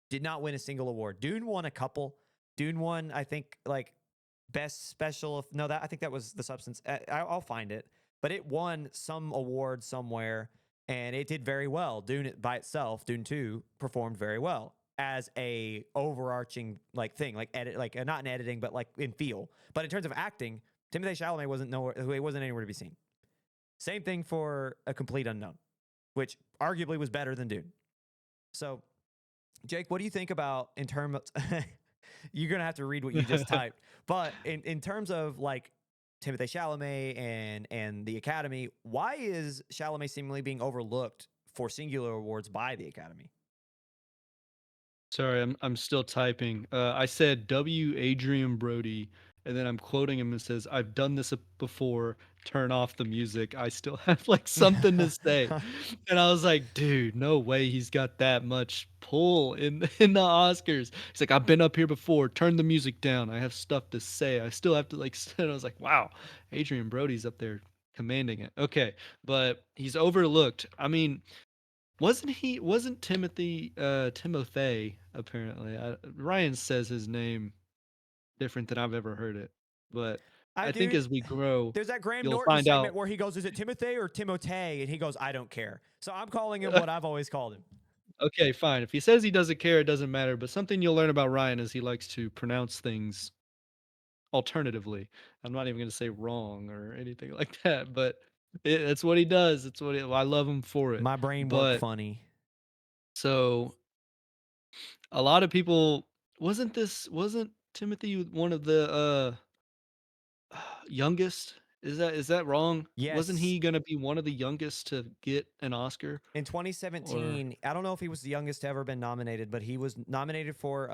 did not win a single award. Dune won a couple. Dune won, I think, like best special. No, that I think that was The Substance. I'll find it, but it won some award somewhere, and it did very well. Dune by itself, Dune 2 performed very well as a overarching like thing, like edit, like not in editing, but like in feel. But in terms of acting, Timothée Chalamet wasn't nowhere. He wasn't anywhere to be seen. Same thing for A Complete Unknown, which arguably was better than Dune. So, Jake, what do you think about in terms? You're gonna have to read what you just typed, but in terms of like Timothée Chalamet and the Academy, why is Chalamet seemingly being overlooked for singular awards by the Academy? sorry, I'm still typing. I said W. Adrian Brody, and then I'm quoting him and says, "I've done this before. Turn off the music. I still have like something to say." And I was like, "Dude, no way. He's got that much pull in in the Oscars." He's like, "I've been up here before. Turn the music down. I have stuff to say. I still have to like." And I was like, "Wow, Adrian Brody's up there commanding it." Okay, but he's overlooked. I mean, wasn't Timothy apparently. Ryan says his name different than I've ever heard it. But I I think dude, as we grow, there's that Graham you'll Norton find segment out. where he goes, "Is it Timothée or Timothée?" And he goes, "I don't care." So I'm calling him what I've always called him. Okay, fine. If he says he doesn't care, it doesn't matter. But something you'll learn about Ryan is he likes to pronounce things alternatively. I'm not even going to say wrong or anything like that, but it's what he does. It's what I love him for it. My brain worked But funny. so a lot of people wasn't Timothy one of the youngest? Is that wrong? Wasn't Yes, he gonna be one of the youngest to get an Oscar? in Or 2017, I don't know if he was the youngest to ever been nominated, but he was nominated for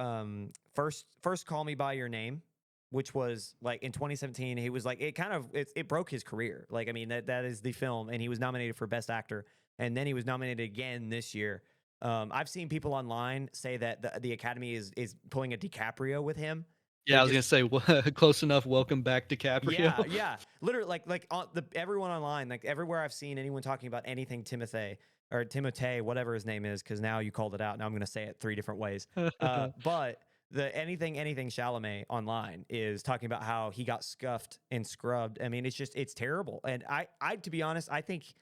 first Call Me by Your Name, which was like in 2017. He was like it broke his career. Like I mean that is the film, and he was nominated for Best Actor, and then he was nominated again this year. I've seen people online say that the Academy is pulling a DiCaprio with him. yeah, They I was gonna just say close enough. Welcome back, yeah, DiCaprio. yeah. Literally, like on the everyone online, like everywhere I've seen anyone talking about anything Timothée or Timothée, whatever his name is, because now you called it out. Now I'm going to say it three different ways. But the anything Chalamet online is talking about how he got scuffed and scrubbed. I mean, it's terrible. And I to be honest, I think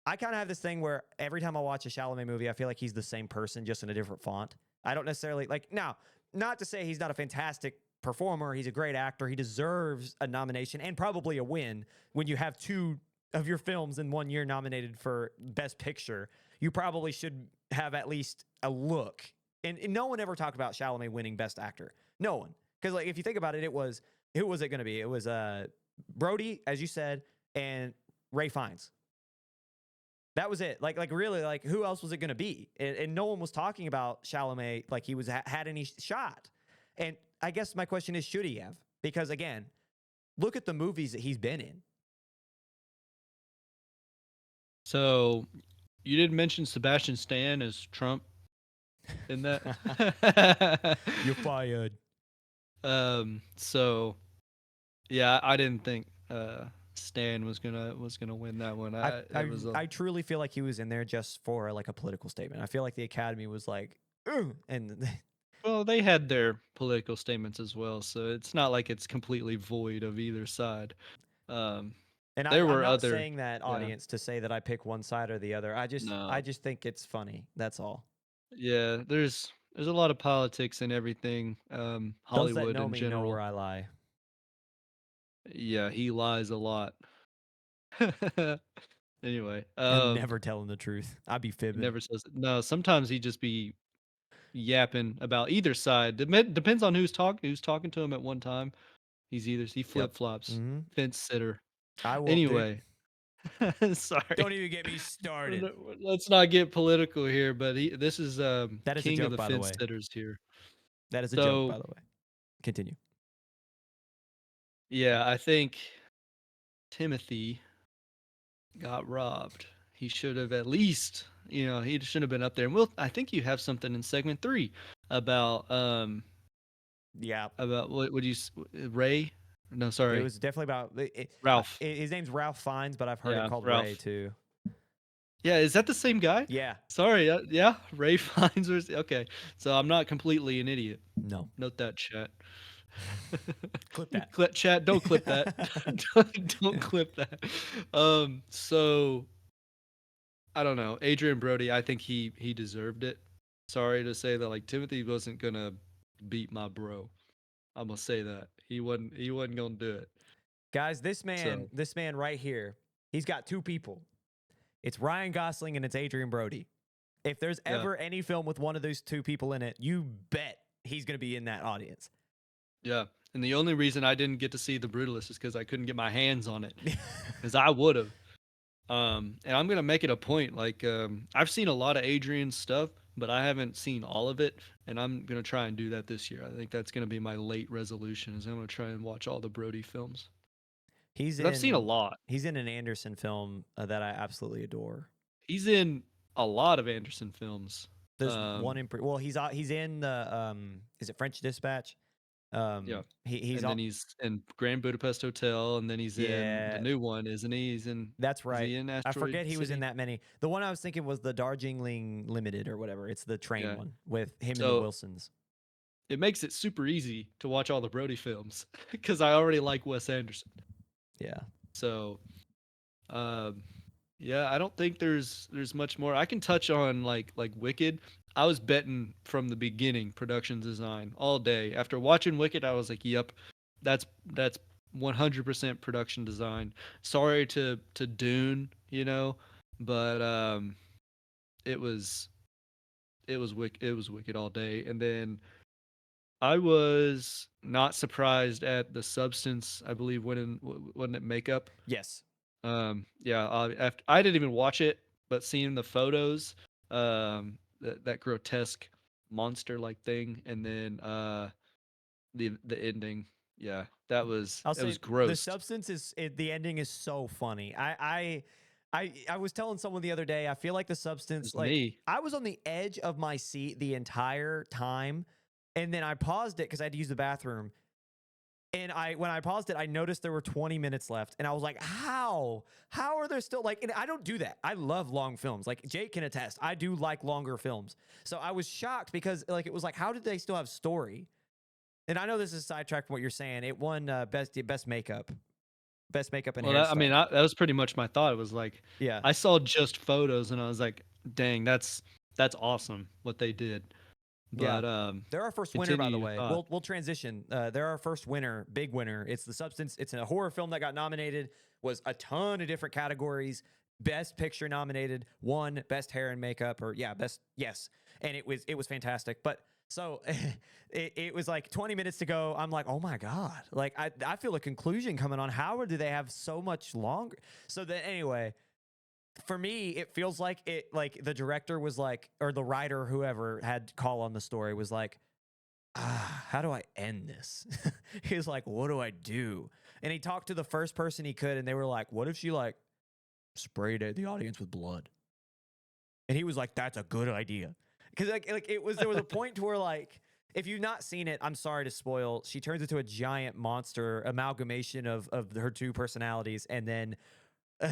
I kind of have this thing where every time I watch a Chalamet movie, I feel like he's the same person, just in a different font. I don't necessarily like now. Not to say he's not a fantastic performer. He's a great actor. He deserves a nomination and probably a win when you have two of your films in 1 year nominated for Best Picture. You probably should have at least a look. And no one ever talked about Chalamet winning Best Actor. No one. Because like if you think about it, it was who was it going to be? It was Brody, as you said, and Ray Fiennes. That was it. Like really, like who else was it going to be? And no one was talking about Chalamet like he was had any shot. And I guess my question is, should he have? Because again, look at the movies that he's been in. So you didn't mention Sebastian Stan as Trump in that. You're fired. So yeah, I didn't think Stan was gonna win that one. I, It I was I truly feel like he was in there just for like a political statement. I feel like the Academy was like, "Ugh," and Well, they had their political statements as well, so it's not like it's completely void of either side. Um, And there I'm were not other, saying that, yeah, audience, to say that I pick one side or the other. I no, just think it's funny. That's all. yeah. There's a lot of politics and everything. Those that Hollywood know in me know where general. I lie. Yeah, he lies a lot. Anyway, I'm never telling the truth. I'd be he fibbing. never says it. No. Sometimes he just be yapping about either side. Depends on who's talking to him at one time. He Yep. flip flops. Hmm. Fence sitter. I won't, dude. Anyway, sorry. Don't even get me started. Let's not get political here, but this is That is a king of joke, the by the fence way. sitters here. That is a joke, So by the way. Continue. yeah, I think Timothy got robbed. He should have at least, he should have been up there. And I think you have something in segment 3 about Yeah. what would you Ray? No, It sorry, was definitely about Ralph. his name's Ralph Fiennes, but I've heard it Yeah, called Ray Ralph. too. Yeah, is that the same guy? Yeah. Sorry, yeah, Ray Fiennes. Okay, so I'm not completely an idiot. No. Note that, chat. Clip that. Chat, don't clip that. Don't clip that. So I don't know. Adrian Brody, I think he deserved it. Sorry to say that, like, Timothy wasn't gonna beat my bro. I'm gonna say that. He wasn't gonna do it. Guys, So this man right here, he's got two people. It's Ryan Gosling and it's Adrian Brody. If there's yeah, ever any film with one of those two people in it, you bet he's going to be in that audience. yeah. And the only reason I didn't get to see the Brutalist is because I couldn't get my hands on it. Because I would have. And I'm gonna make it a point. Like, I've seen a lot of Adrian's stuff, but I haven't seen all of it, and I'm gonna try and do that this year. I think that's gonna be my late resolution. Is I'm gonna try and watch all the Brody films. he's 'Cause I've seen a in lot. he's in an Anderson film that I absolutely adore. He's in a lot of Anderson films. There's one Um, well, he's in the is it French Dispatch? yeah, He's and then all he's in Grand Budapest Hotel, and then he's in the yeah, new one, isn't he? He's in. that's Is right. he in I forget Asteroid he was in City? that many. The one I was thinking was the Darjeeling Limited or whatever. It's the train Yeah. one with him and the So Wilsons. it makes it super easy to watch all the Brody films because I already like Wes Anderson. Yeah. So Um, yeah, I don't think there's much more. I can touch on like Wicked. I was betting from the beginning production design all day. After watching Wicked, I was like, "Yep, that's 100% production design." Sorry to Dune, but it was it was Wicked all day. And then I was not surprised at the substance. I believe wasn't it makeup? Yes. Yeah, after I didn't even watch it, but seeing the photos, that grotesque monster-like thing, and then the ending, yeah, I'll it say was the gross. substance the ending is so funny. I was telling someone the other day, I feel like the substance, It's like me. I was on the edge of my seat the entire time, and then I paused it because I had to use the bathroom. And when I paused it, I noticed there were 20 minutes left, and I was like, "How? How are there still like?" And I don't do that. I love long films. Like Jake can attest, I do like longer films. So I was shocked because like it was like, how did they still have story? And I know this is sidetracked from what you're saying. It won best makeup, and Well, that I mean, hairstyle. that was pretty much my thought. It was like Yeah, I saw just photos, and I was like, "Dang, that's awesome what they did." yeah. But They're our first winner, by continue the your way. thought. We'll transition. They're our first winner, big winner. It's The Substance. It's a horror film that got nominated. Was a ton of different categories. Best Picture nominated. Won Best Hair and Makeup, or yeah, best yes. And it was fantastic. But so it was like 20 minutes to go. I'm like, oh my god! Like I feel a conclusion coming on. How do they have so much longer? So then anyway, for me, it feels like the director was like, or the writer, whoever had call on the story was like, how do I end this? He was like, what do I do? And he talked to the first person he could, and they were like, what if she like sprayed the audience with blood? And he was like, that's a good idea. Because there was a point to where like, if you've not seen it, I'm sorry to spoil. She turns into a giant monster amalgamation of her two personalities, and then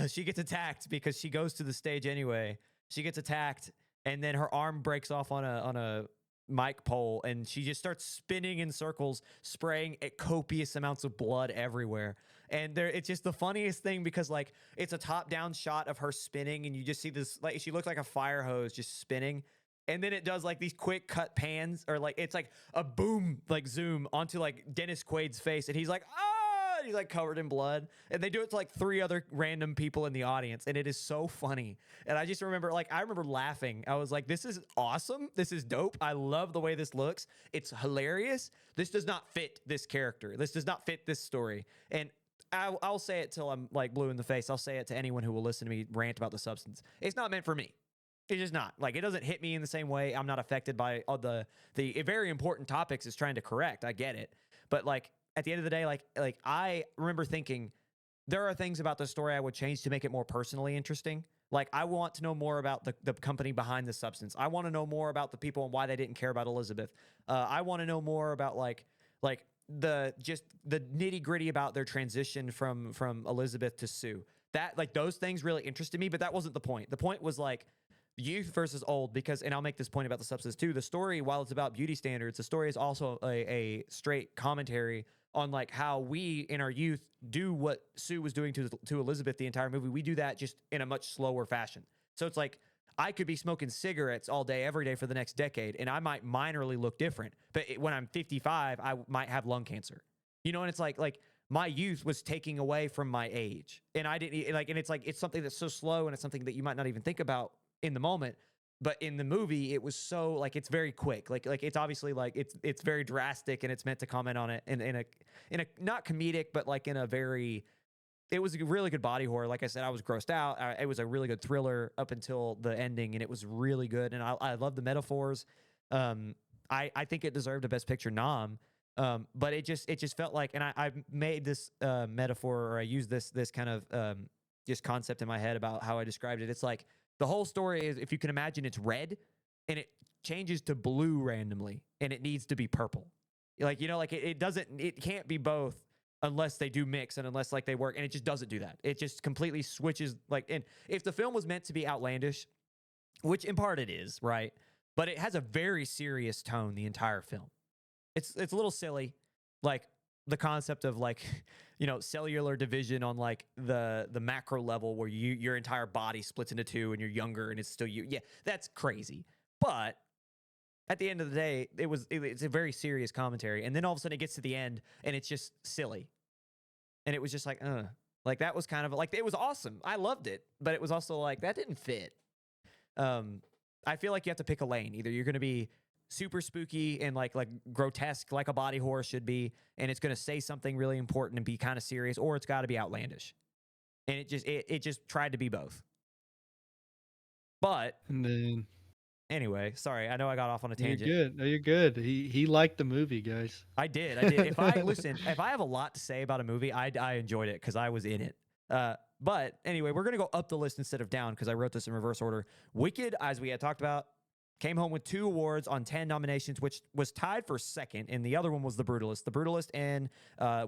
she gets attacked because she goes to the stage anyway. She gets attacked, and then her arm breaks off on a mic pole, and she just starts spinning in circles, spraying copious amounts of blood everywhere. And there, it's just the funniest thing because like it's a top down shot of her spinning, and you just see this like she looks like a fire hose just spinning. And then it does like these quick cut pans, or like it's like a boom, like zoom onto like Dennis Quaid's face, and he's like, ah, he's like covered in blood. And they do it to like three other random people in the audience, and it is so funny. And I just remember, like, I remember laughing. I was like, this is awesome. This is dope. I love the way this looks. It's hilarious. This does not fit this character. This does not fit this story. And I'll say it till I'm like blue in the face. I'll say it to anyone who will listen to me rant about the substance. It's not meant for me. It's just not. Like, it doesn't hit me in the same way. I'm not affected by all the very important topics it's trying to correct. I get it. But like at the end of the day, like I remember thinking there are things about the story I would change to make it more personally interesting. Like, I want to know more about the company behind the substance. I want to know more about the people and why they didn't care about Elizabeth. I want to know more about like the nitty gritty about their transition from Elizabeth to Sue. That, like, those things really interested me, but that wasn't the point. The point was like youth versus old, because, and I'll make this point about the substance too. The story, while it's about beauty standards, the story is also a straight commentary on like how we in our youth do what Sue was doing to Elizabeth the entire movie. We do that just in a much slower fashion. So it's like I could be smoking cigarettes all day, every day for the next decade, and I might minorly look different. But when I'm 55, I might have lung cancer. You know, and it's like my youth was taking away from my age, and I didn't like. And it's like it's something that's so slow, and it's something that you might not even think about in the moment. But in the movie, it was so like it's very quick. Like it's obviously like it's very drastic, and it's meant to comment on it in a not comedic, but like in a very. It was a really good body horror. Like I said, I was grossed out. It was a really good thriller up until the ending, and it was really good. And I love the metaphors. I think it deserved a Best Picture nom. But it just felt like, and I made this metaphor, or I used this kind of just concept in my head about how I described it. It's like the whole story is, if you can imagine, it's red, and it changes to blue randomly, and it needs to be purple. Like, you know, like it can't be both unless they do mix, and unless like they work, and it just doesn't do that. It just completely switches. Like, and if the film was meant to be outlandish, which in part it is, right? But it has a very serious tone the entire film. It's a little silly, like the concept of like, you know, cellular division on like the macro level, where your entire body splits into two and you're younger and it's still you. Yeah, that's crazy. But at the end of the day, it's a very serious commentary. And then all of a sudden it gets to the end and it's just silly. And it was just like that was kind of like, it was awesome. I loved it, but it was also like that didn't fit. I feel like you have to pick a lane. Either you're going to be super spooky and like grotesque, like a body horror should be, and it's going to say something really important and be kind of serious, or it's got to be outlandish. And it just tried to be both. But And then anyway, sorry, I know I got off on a you're tangent. good. No, you're good. He liked the movie, guys. I did. If I listen, if I have a lot to say about a movie, I enjoyed it because I was in it. But anyway, we're gonna go up the list instead of down, because I wrote this in reverse order. Wicked, as we had talked about, came home with 2 awards on 10 nominations, which was tied for second, and the other one was The Brutalist. The Brutalist and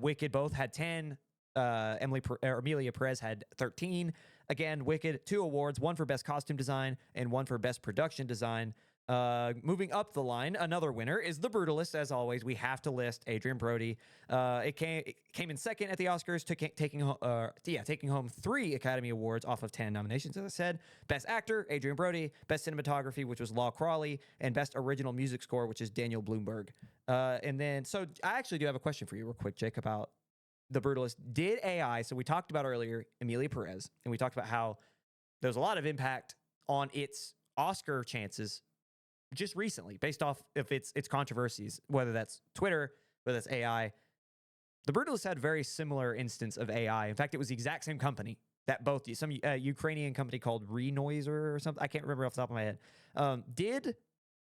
Wicked both had 10. Emilia Perez had 13. Again, Wicked, 2 awards, one for Best Costume Design and one for Best Production Design. Moving up the line, another winner is The Brutalist. As always, we have to list Adrian Brody. It came in second at the Oscars, taking home 3 Academy Awards off of 10 nominations. As I said, Best Actor, Adrian Brody; Best Cinematography, which was Law Crawley; and Best Original Music Score, which is Daniel Bloomberg. And then, so I actually do have a question for you, real quick, Jake, about The Brutalist. Did AI? So we talked about earlier Emilia Perez, and we talked about how there's a lot of impact on its Oscar chances just recently, based off of its controversies, whether that's Twitter, whether that's AI. The Brutalist had a very similar instance of AI. In fact, it was the exact same company that some Ukrainian company called Renoiser or something. I can't remember off the top of my head. Did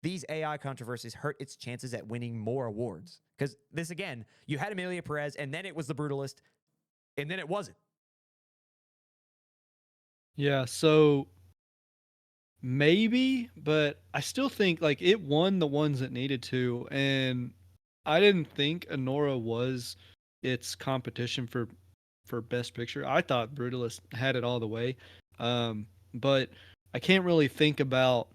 these AI controversies hurt its chances at winning more awards? Because this, again, you had Emilia Perez, and then it was The Brutalist, and then it wasn't. Yeah, so maybe, but I still think like it won the ones it needed to, and I didn't think Anora was its competition for Best Picture. I thought Brutalist had it all the way, but I can't really think about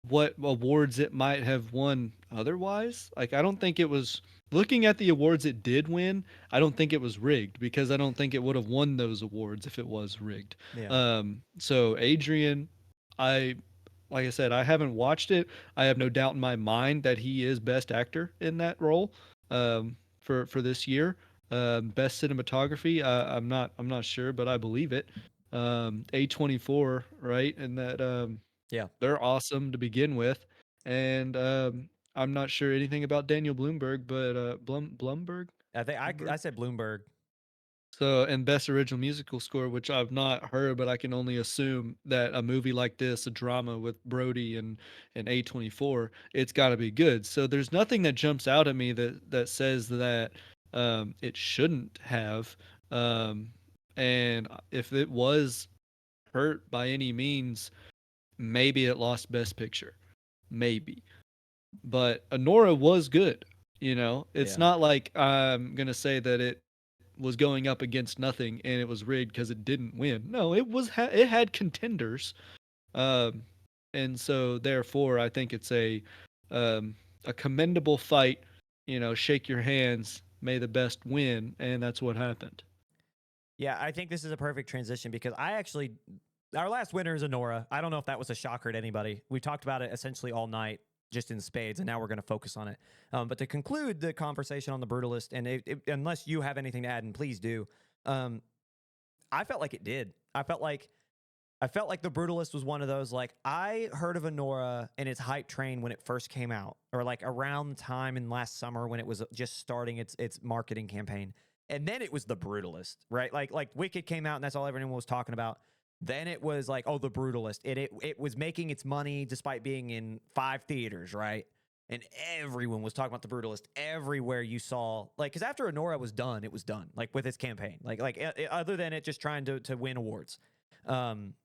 what awards it might have won otherwise. Like I don't think it was looking at the awards it did win, I don't think it was rigged because I don't think it would have won those awards if it was rigged. Yeah. So Adrian, I like I said, I haven't watched it. I have no doubt in my mind that he is best actor in that role for this year. Best cinematography, I'm not sure, but I believe it. A24, right? And that Yeah. they're awesome to begin with, and I'm not sure anything about Daniel Bloomberg, but Blumberg. I think I Bloomberg? said Bloomberg. So, and best original musical score, which I've not heard, but I can only assume that a movie like this, a drama with Brody and A24, it's got to be good. So there's nothing that jumps out at me that says that it shouldn't have. Um, and if it was hurt by any means, maybe it lost Best Picture, maybe. But Anora was good. It's Yeah. not like I'm gonna say that it was going up against nothing and it was rigged because it didn't win. No, it had contenders, um, and so therefore I think it's a commendable fight. Shake your hands, may the best win, and that's what happened. Yeah, I think this is a perfect transition because our last winner is Anora. I don't know if that was a shocker to anybody. We talked about it essentially all night, just in spades, and now we're going to focus on it. But to conclude the conversation on the Brutalist, and unless you have anything to add, and please do, um, I felt like it did. I felt like the Brutalist was one of those, like, I heard of Anora and its hype train when it first came out, or like around the time in last summer when it was just starting its marketing campaign. And then it was the Brutalist, right? Like Wicked came out and that's all everyone was talking about. Then it was like, oh, the Brutalist. It was making its money despite being in 5 theaters, right? And everyone was talking about the Brutalist everywhere you saw, like, because after Anora was done, it was done, like with its campaign, other than it just trying to win awards. Um,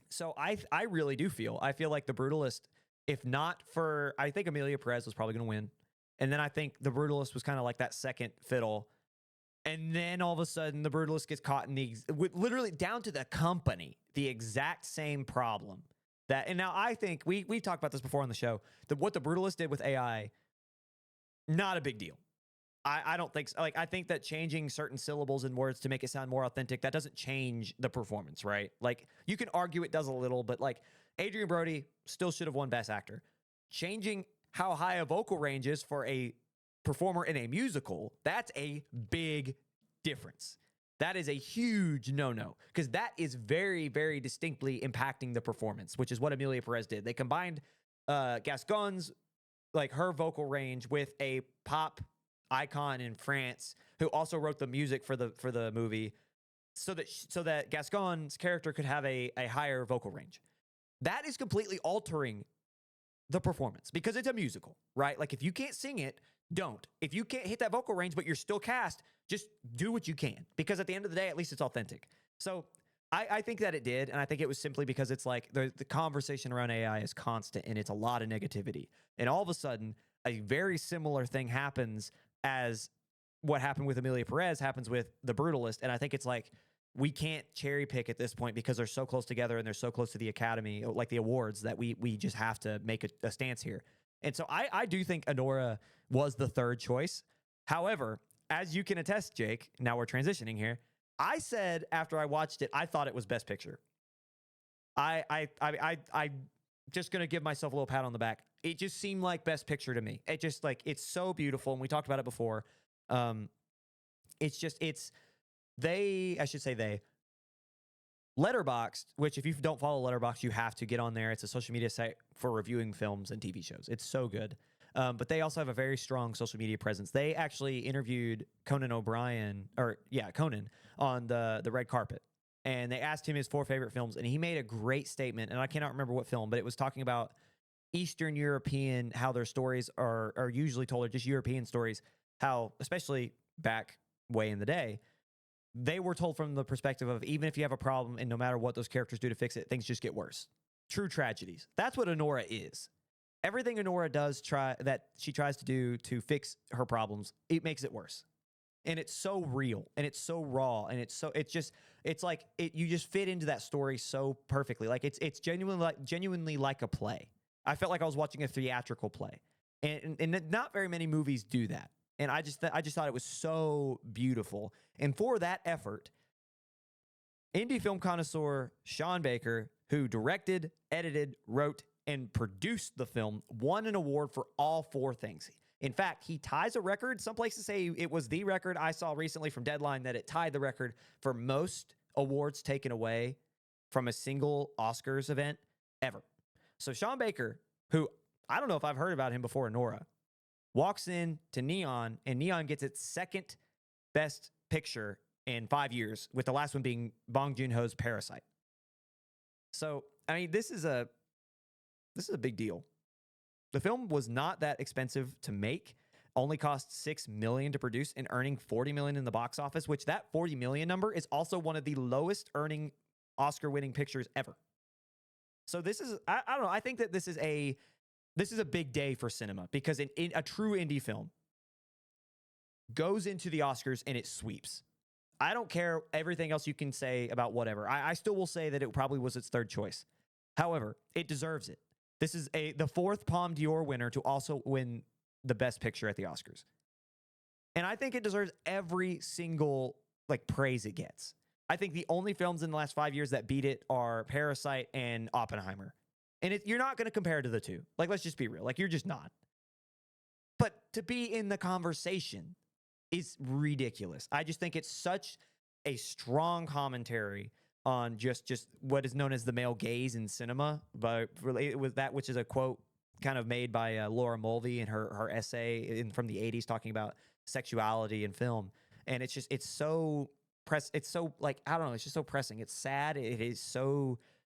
so I really do I feel like the Brutalist, if not for, I think Emilia Perez was probably going to win, and then I think the Brutalist was kind of like that second fiddle, and then all of a sudden the Brutalist gets caught in literally down to the company the exact same problem that, and now I think we talked about this before on the show, that what the Brutalist did with AI, not a big deal. I don't think so. Like, I think that changing certain syllables and words to make it sound more authentic, that doesn't change the performance, right? Like, you can argue it does a little, but like Adrian Brody still should have won Best Actor. Changing how high a vocal range is for a performer in a musical, that's a big difference. That is a huge no-no because that is very, very distinctly impacting the performance, which is what Emilia Perez did. They combined Gascon's, like, her vocal range with a pop icon in France who also wrote the music for the movie, so that Gascon's character could have a higher vocal range. That is completely altering the performance because it's a musical, right? Like, if you can't sing it, don't. If you can't hit that vocal range but you're still cast, just do what you can because at the end of the day, at least it's authentic. So I think that it did, and I think it was simply because it's like the conversation around AI is constant and it's a lot of negativity. And all of a sudden, a very similar thing happens as what happened with Emilia Perez happens with the Brutalist. And I think it's like we can't cherry pick at this point because they're so close together and they're so close to the Academy, like the awards, that we just have to make a stance here. And so I do think Anora was the third choice. However, as you can attest, Jake, now we're transitioning here. I said after I watched it, I thought it was Best Picture. I just gonna give myself a little pat on the back. It just seemed like Best Picture to me. It just, like, it's so beautiful, and we talked about it before. Um, it's they. I should say they. Letterboxd, which if you don't follow Letterboxd, you have to get on there. It's a social media site for reviewing films and TV shows. It's so good. But they also have a very strong social media presence. They actually interviewed Conan O'Brien, Conan, on the red carpet. And they asked him his 4 favorite films, and he made a great statement. And I cannot remember what film, but it was talking about Eastern European, how their stories are usually told, or just European stories, how, especially back way in the day, they were told from the perspective of, even if you have a problem and no matter what those characters do to fix it, things just get worse. True tragedies. That's what Anora is. Everything Anora she tries to do to fix her problems, it makes it worse. And it's so real and it's so raw and you just fit into that story so perfectly. Like, it's genuinely like a play. I felt like I was watching a theatrical play, and not very many movies do that. And I just thought it was so beautiful. And for that effort, indie film connoisseur Sean Baker, who directed, edited, wrote, and produced the film, won an award for all 4 things. In fact, he ties a record. Some places say it was the record. I saw recently from Deadline that it tied the record for most awards taken away from a single Oscars event ever. So Sean Baker, who I don't know if I've heard about him before, Anora, walks in to Neon, and Neon gets its second best picture in 5 years, with the last one being Bong Joon-ho's Parasite. So, I mean, this is a big deal. The film was not that expensive to make, only cost $6 million to produce, and earning $40 million in the box office, which that $40 million number is also one of the lowest earning Oscar-winning pictures ever. So this is, I don't know, I think that this is a big day for cinema, because in a true indie film goes into the Oscars and it sweeps. I don't care everything else you can say about whatever. I still will say that it probably was its 3rd choice. However, it deserves it. This is the 4th Palme d'Or winner to also win the best picture at the Oscars. And I think it deserves every single praise it gets. I think the only films in the last 5 years that beat it are Parasite and Oppenheimer. And you're not going to compare to the two. Let's just be real. You're just not. But to be in the conversation is ridiculous. I just think it's such a strong commentary on just what is known as the male gaze in cinema, but related with that, which is a quote kind of made by Laura Mulvey in her essay from the 80s talking about sexuality in film. And it's so it's so I don't know, it's just so pressing. It's sad. It is so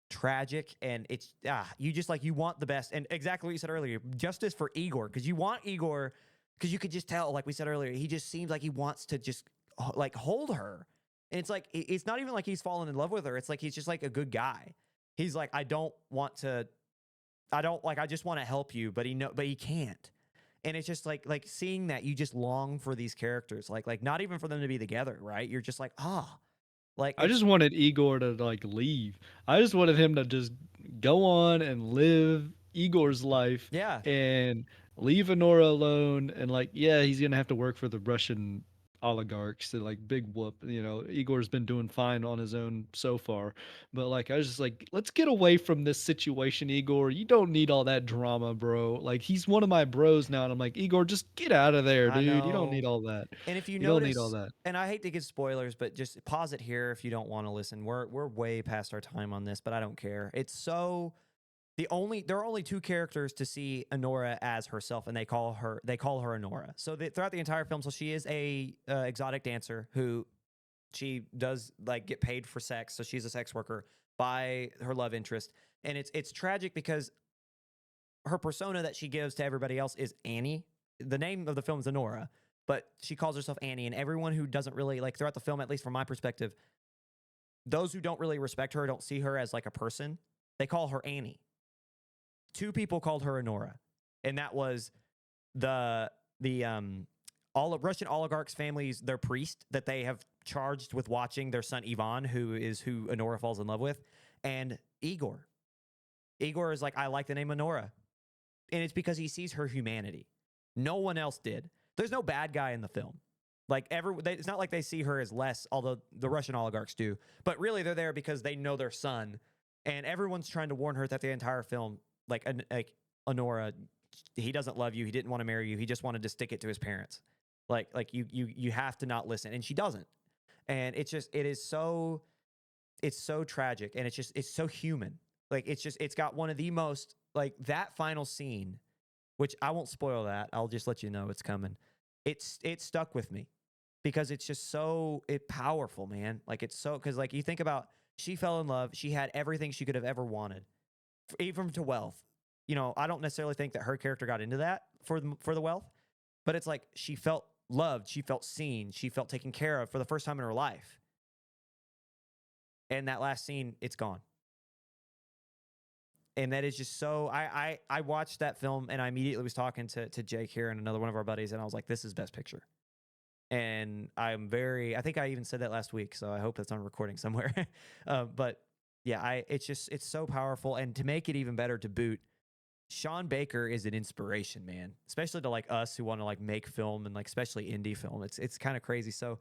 tragic, and it's you just you want the best. And exactly what you said earlier, justice for Igor, because you want Igor, because you could just tell, like we said earlier, he just seems like he wants to just hold her. And it's it's not even like he's fallen in love with her. It's he's just a good guy. He's I just want to help you, but he can't. And it's just seeing that, you just long for these characters, not even for them to be together, right? You're just I just wanted Igor to leave. I just wanted him to just go on and live Igor's life yeah. and leave Honora alone. And yeah, he's gonna have to work for the Russian oligarchs and big whoop. Igor's been doing fine on his own so far. But I was just let's get away from this situation, Igor. You don't need all that drama, bro. He's one of my bros now, and I'm Igor, just get out of there, I dude. You don't need know. all that. And if you You don't need all notice, that. and I hate to give spoilers, but just pause it here if you don't want to listen. We're way past our time on this, but I don't care. It's so there are only 2 characters to see Anora as herself, and they call her Anora. So throughout the entire film, so she is a exotic dancer who she does get paid for sex, so she's a sex worker by her love interest, and it's tragic because her persona that she gives to everybody else is Annie. The name of the film is Anora, but she calls herself Annie, and everyone who doesn't really throughout the film, at least from my perspective, those who don't really respect her, don't see her as a person, they call her Annie. 2 people called her Anora, and that was the all of Russian oligarchs' families, their priest that they have charged with watching their son Ivan, who Anora falls in love with, and Igor. Igor is I like the name Anora, and it's because he sees her humanity. No one else did. There's no bad guy in the film. It's not like they see her as less, although the Russian oligarchs do. But really, they're there because they know their son, and everyone's trying to warn her that the entire film, Anora, he doesn't love you. He didn't want to marry you. He just wanted to stick it to his parents. You have to not listen, and she doesn't. And it's so tragic, and it's so human. It's got one of the most that final scene, which I won't spoil that. I'll just let you know it's coming. It stuck with me because it's just so powerful, man. It's so, because you think about, she fell in love. She had everything she could have ever wanted, even to wealth. I don't necessarily think that her character got into that for the wealth, but it's she felt loved, she felt seen, she felt taken care of for the first time in her life. And that last scene, it's gone. And that is just so, I watched that film, and I immediately was talking to Jake here and another one of our buddies, and I was like, this is best picture. And I think I even said that last week, so I hope that's on recording somewhere. But yeah, it's so powerful. And to make it even better to boot, Sean Baker is an inspiration, man, especially to like us who want to like make film and like especially indie film. It's kind of crazy. So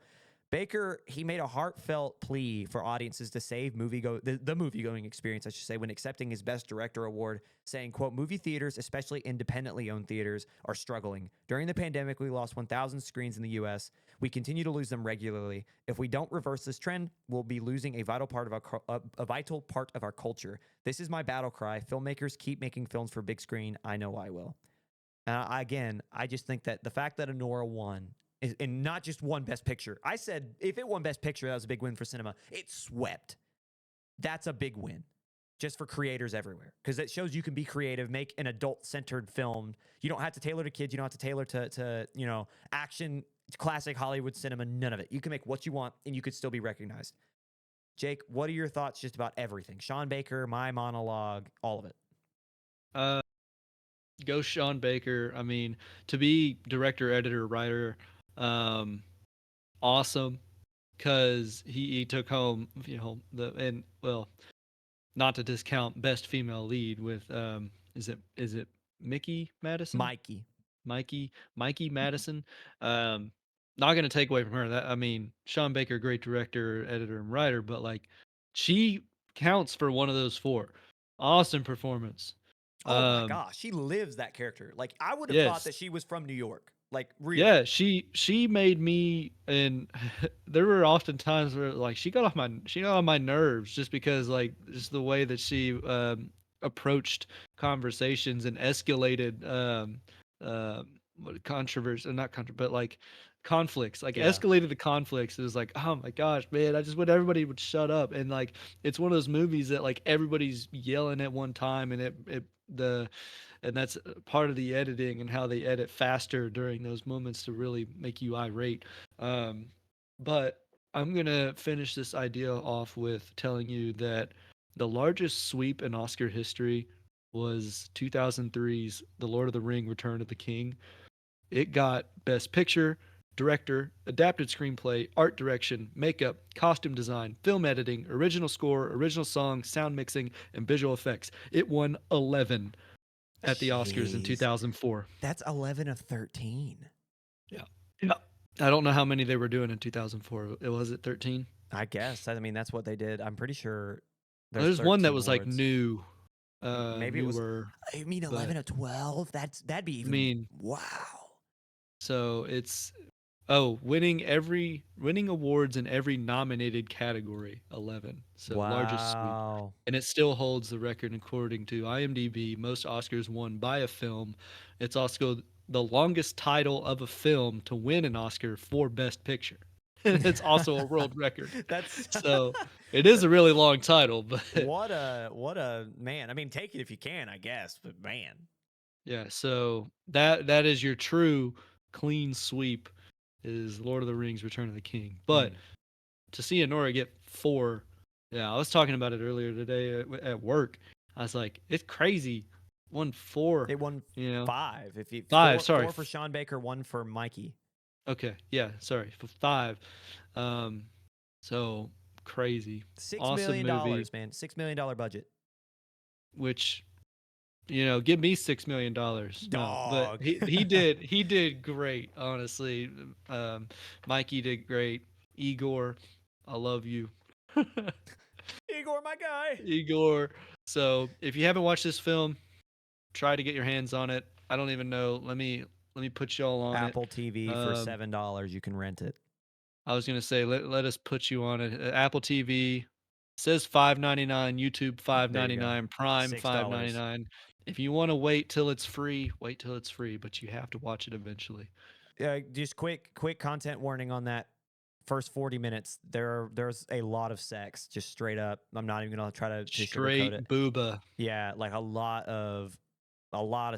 Baker, he made a heartfelt plea for audiences to save the movie-going experience, I should say, when accepting his Best Director award, saying, quote, movie theaters, especially independently owned theaters, are struggling. During the pandemic, we lost 1,000 screens in the U.S. We continue to lose them regularly. If we don't reverse this trend, we'll be losing a vital part of our culture. This is my battle cry. Filmmakers keep making films for big screen. I know I will. Again, I just think that the fact that Anora won and not just won Best Picture. I said if it won Best Picture, that was a big win for cinema. It swept. That's a big win just for creators everywhere because it shows you can be creative, make an adult-centered film. You don't have to tailor to kids. You don't have to tailor to action, classic Hollywood cinema, none of it. You can make what you want and you could still be recognized. Jake, what are your thoughts just about everything? Sean Baker, my monologue, all of it. Go Sean Baker. I mean, to be director, editor, writer, awesome, because he took home, not to discount best female lead with is it Mickey Madison? Mikey. Mikey Madison. Not gonna take away from her. That I mean, Sean Baker, great director, editor, and writer, but like she counts for one of those four. Awesome performance. Oh my gosh, she lives that character. Like I would have thought Yes. that she was from New York. Like really. Yeah, she made me, and there were often times where like she got on my nerves just because like just the way that she approached conversations and escalated what controversy, not controversy, but like conflicts, like Yeah. escalated the conflicts. It was like, oh my gosh, man, I just wish everybody would shut up. And like it's one of those movies that like everybody's yelling at one time, and and that's part of the editing and how they edit faster during those moments to really make you irate. But I'm gonna finish this idea off with telling you that the largest sweep in Oscar history was 2003's The Lord of the Ring: Return of the King. It got Best Picture, Director, Adapted Screenplay, Art Direction, Makeup, Costume Design, Film Editing, Original Score, Original Song, Sound Mixing, and Visual Effects. It won 11 at the Oscars in Jeez. 2004. That's 11 of 13. Yeah. Yeah. I don't know how many they were doing in 2004. It was it 13? I guess. I mean, that's what they did. I'm pretty sure There's one that 13 was like awards. new, Maybe it was. newer. I mean, 11 of 12. That'd be I even. mean, Wow. so it's winning awards in every nominated category, 11. So largest sweep. Wow. And it still holds the record according to IMDb, most Oscars won by a film. It's also the longest title of a film to win an Oscar for Best Picture. It's also a world record. That's So it is a really long title, but what a man. I mean, take it if you can, I guess, but man. yeah, so that is your true clean sweep is Lord of the Rings: Return of the King. But to see Anora get 4, yeah, I was talking about it earlier today at work. I was like, it's crazy. Won 4. They won You know, 5. If you 5. 4, Sorry. 4 for Sean Baker, 1 for Mikey. Okay, yeah, sorry, 5. So crazy. $6 Awesome million, movie. man. $6 million budget. Which, give me $6 million. No, Dog. but he did great. Honestly, Mikey did great. Igor, I love you. Igor, my guy. Igor. So if you haven't watched this film, try to get your hands on it. I don't even know. Let me put y'all on Apple it. TV for $7. You can rent it. I was gonna say let us put you on it. Apple TV says $5.99, YouTube $5.99, Prime $6. $5.99. If you want to wait till it's free, wait till it's free, but you have to watch it eventually. Just quick content warning on that. First 40 minutes, there's a lot of sex, just straight up. I'm not even gonna try to sugarcoat Straight it. booba. Yeah, like a lot of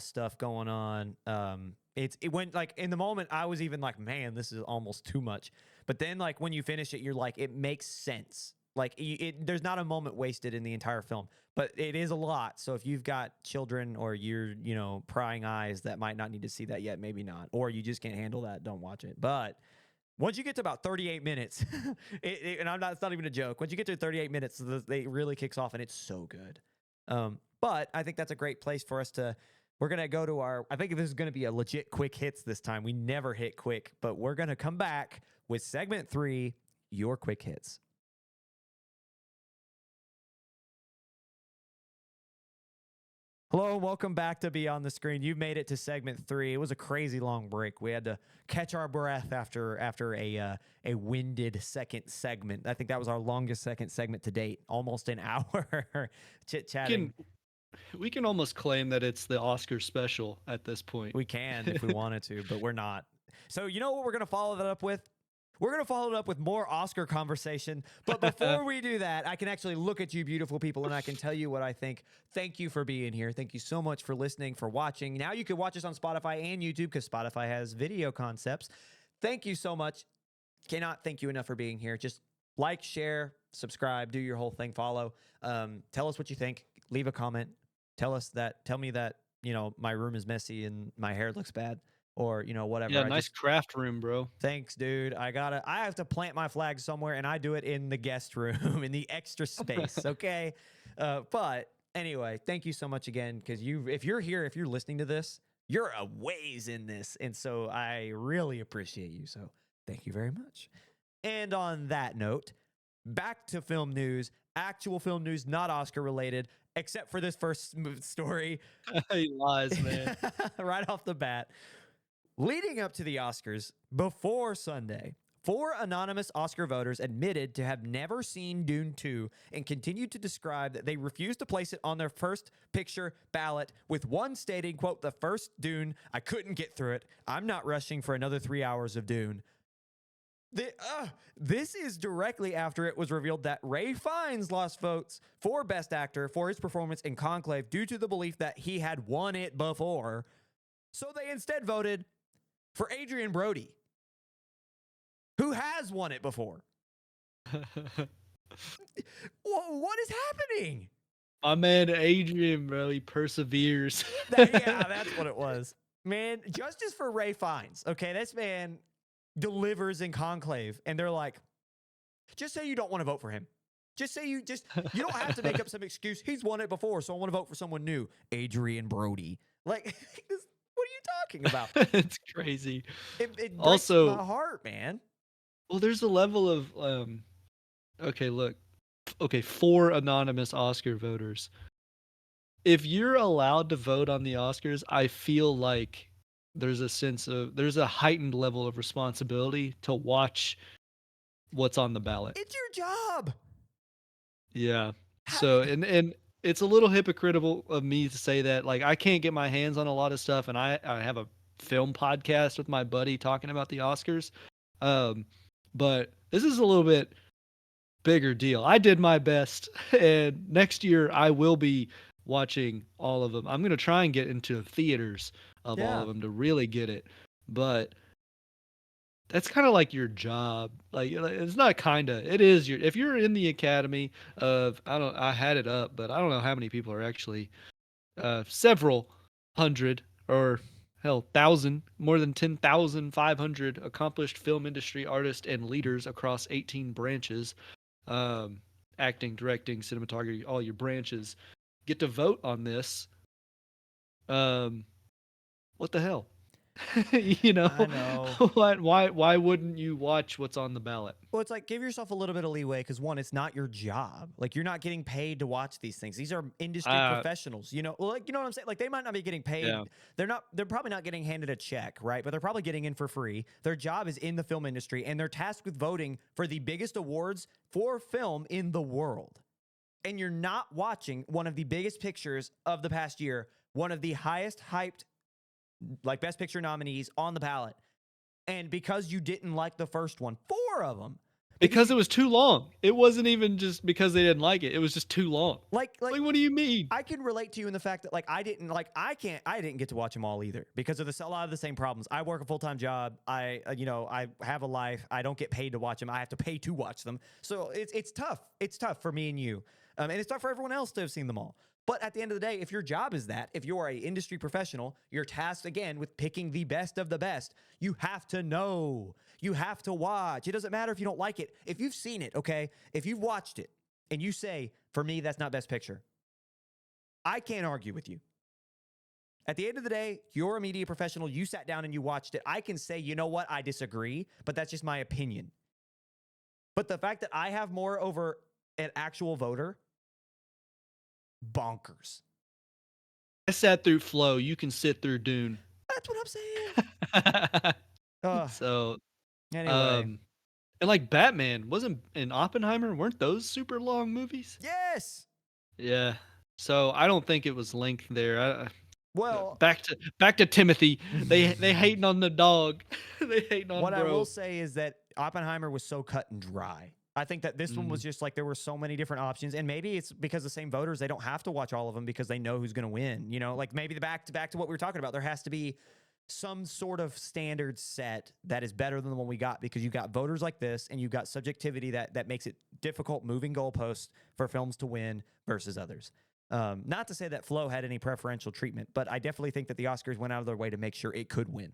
stuff going on. It went like in the moment I was even like, man, this is almost too much. But then like when you finish it, you're like, it makes sense. Like there's not a moment wasted in the entire film, but it is a lot. So if you've got children or you're prying eyes that might not need to see that yet, maybe not, or you just can't handle that, don't watch it. But once you get to about 38 minutes, and it's not even a joke. Once you get to 38 minutes, it really kicks off, and it's so good. But I think that's a great place for us to We're going to go to I think this is going to be a legit quick hits this time. We never hit quick, but we're going to come back with segment 3, your quick hits. Hello, and welcome back to Beyond the Screen. You've made it to segment 3. It was a crazy long break. We had to catch our breath after a winded second segment. I think that was our longest second segment to date, almost an hour chit-chatting. We can almost claim that it's the Oscar special at this point. We can if we wanted to, but we're not. So you know what we're going to follow that up with? We're going to follow it up with more Oscar conversation. But before we do that, I can actually look at you beautiful people and I can tell you what I think. Thank you for being here. Thank you so much for listening, for watching. Now you can watch us on Spotify and YouTube because Spotify has video concepts. Thank you so much. Cannot thank you enough for being here. Just like, share, subscribe, do your whole thing, follow. Tell us what you think. Leave a comment. Tell me that, you know, my room is messy and my hair looks bad. Or, you know, whatever. Yeah, nice craft room, bro. Thanks, dude. I have to plant my flag somewhere, and I do it in the guest room, in the extra space, okay? But anyway, thank you so much again, because if you're here, if you're listening to this, you're a ways in this, and so I really appreciate you, so thank you very much. And on that note, back to film news, actual film news, not Oscar-related, except for this first story. He lies, man. Right off the bat. Leading up to the Oscars, before Sunday, 4 anonymous Oscar voters admitted to have never seen Dune 2 and continued to describe that they refused to place it on their first picture ballot, with one stating, quote, "The first Dune, I couldn't get through it. I'm not rushing for another 3 hours of Dune." This is directly after it was revealed that Ray Fiennes lost votes for Best Actor for his performance in Conclave due to the belief that he had won it before. So they instead voted for Adrian Brody, who has won it before. What is happening? My man Adrian, bro, he perseveres. Yeah, that's what it was. Man, justice for Ray Fiennes. Okay, this man delivers in Conclave, and they're like, just say you don't want to vote for him. Just say you don't have to make up some excuse. He's won it before, so I want to vote for someone new. Adrian Brody. Like, what are you talking about? It's crazy. It breaks also my heart, man. Well, there's a level of okay, look. Okay, 4 anonymous Oscar voters. If you're allowed to vote on the Oscars, I feel like there's a heightened level of responsibility to watch what's on the ballot. It's your job. Yeah. So and it's a little hypocritical of me to say that. Like, I can't get my hands on a lot of stuff, and I have a film podcast with my buddy talking about the Oscars. But this is a little bit bigger deal. I did my best, and next year I will be watching all of them. I'm going to try and get into theaters of all of them to really get it. But that's kind of like your job. Like, it's not it is if you're in the Academy of, I had it up, but I don't know how many people are actually, several hundred or hell, more than 10,500 accomplished film industry artists and leaders across 18 branches, acting, directing, cinematography, all your branches get to vote on this. What the hell? You know, I know. Why wouldn't you watch what's on the ballot? Well, it's like, give yourself a little bit of leeway, because one, it's not your job. Like, you're not getting paid to watch these things. These are industry professionals, you know, like, you know what I'm saying? Like, they might not be getting paid. Yeah. They're probably not getting handed a check, right? But they're probably getting in for free. Their job is in the film industry, and they're tasked with voting for the biggest awards for film in the world. And you're not watching one of the biggest pictures of the past year, one of the highest hyped, like, Best Picture nominees on the ballot. And because you didn't like the first one, 4 of them. Because it was too long. It wasn't even just because they didn't like it. It was just too long. Like, what do you mean? I can relate to you in the fact that, like, I didn't get to watch them all either because of a lot of the same problems. I work a full-time job. I have a life. I don't get paid to watch them. I have to pay to watch them. So it's tough. It's tough for me and you. And it's tough for everyone else to have seen them all. But at the end of the day, if your job is that, if you're an industry professional, you're tasked again with picking the best of the best. You have to know. You have to watch. It doesn't matter if you don't like it. If you've seen it, okay? If you've watched it and you say, for me, that's not Best Picture, I can't argue with you. At the end of the day, you're a media professional. You sat down and you watched it. I can say, you know what? I disagree, but that's just my opinion. But the fact that I have more over an actual voter, bonkers. I sat through Flow. You can sit through Dune. That's what I'm saying. So, Anyway. um, and like Batman wasn't and Oppenheimer weren't those super long movies? Yes. Yeah. So I don't think it was length there. Well, back to Timothy. They hating on the dog. They hating on what I will bro. say is that Oppenheimer was so cut and dry. I think that this one was just like there were so many different options, and maybe it's because the same voters, they don't have to watch all of them because they know who's going to win. You know, like maybe back to what we were talking about. There has to be some sort of standard set that is better than the one we got because you got voters like this, and you got subjectivity that makes it difficult moving goalposts for films to win versus others. Not to say that Flow had any preferential treatment, but I definitely think that the Oscars went out of their way to make sure it could win.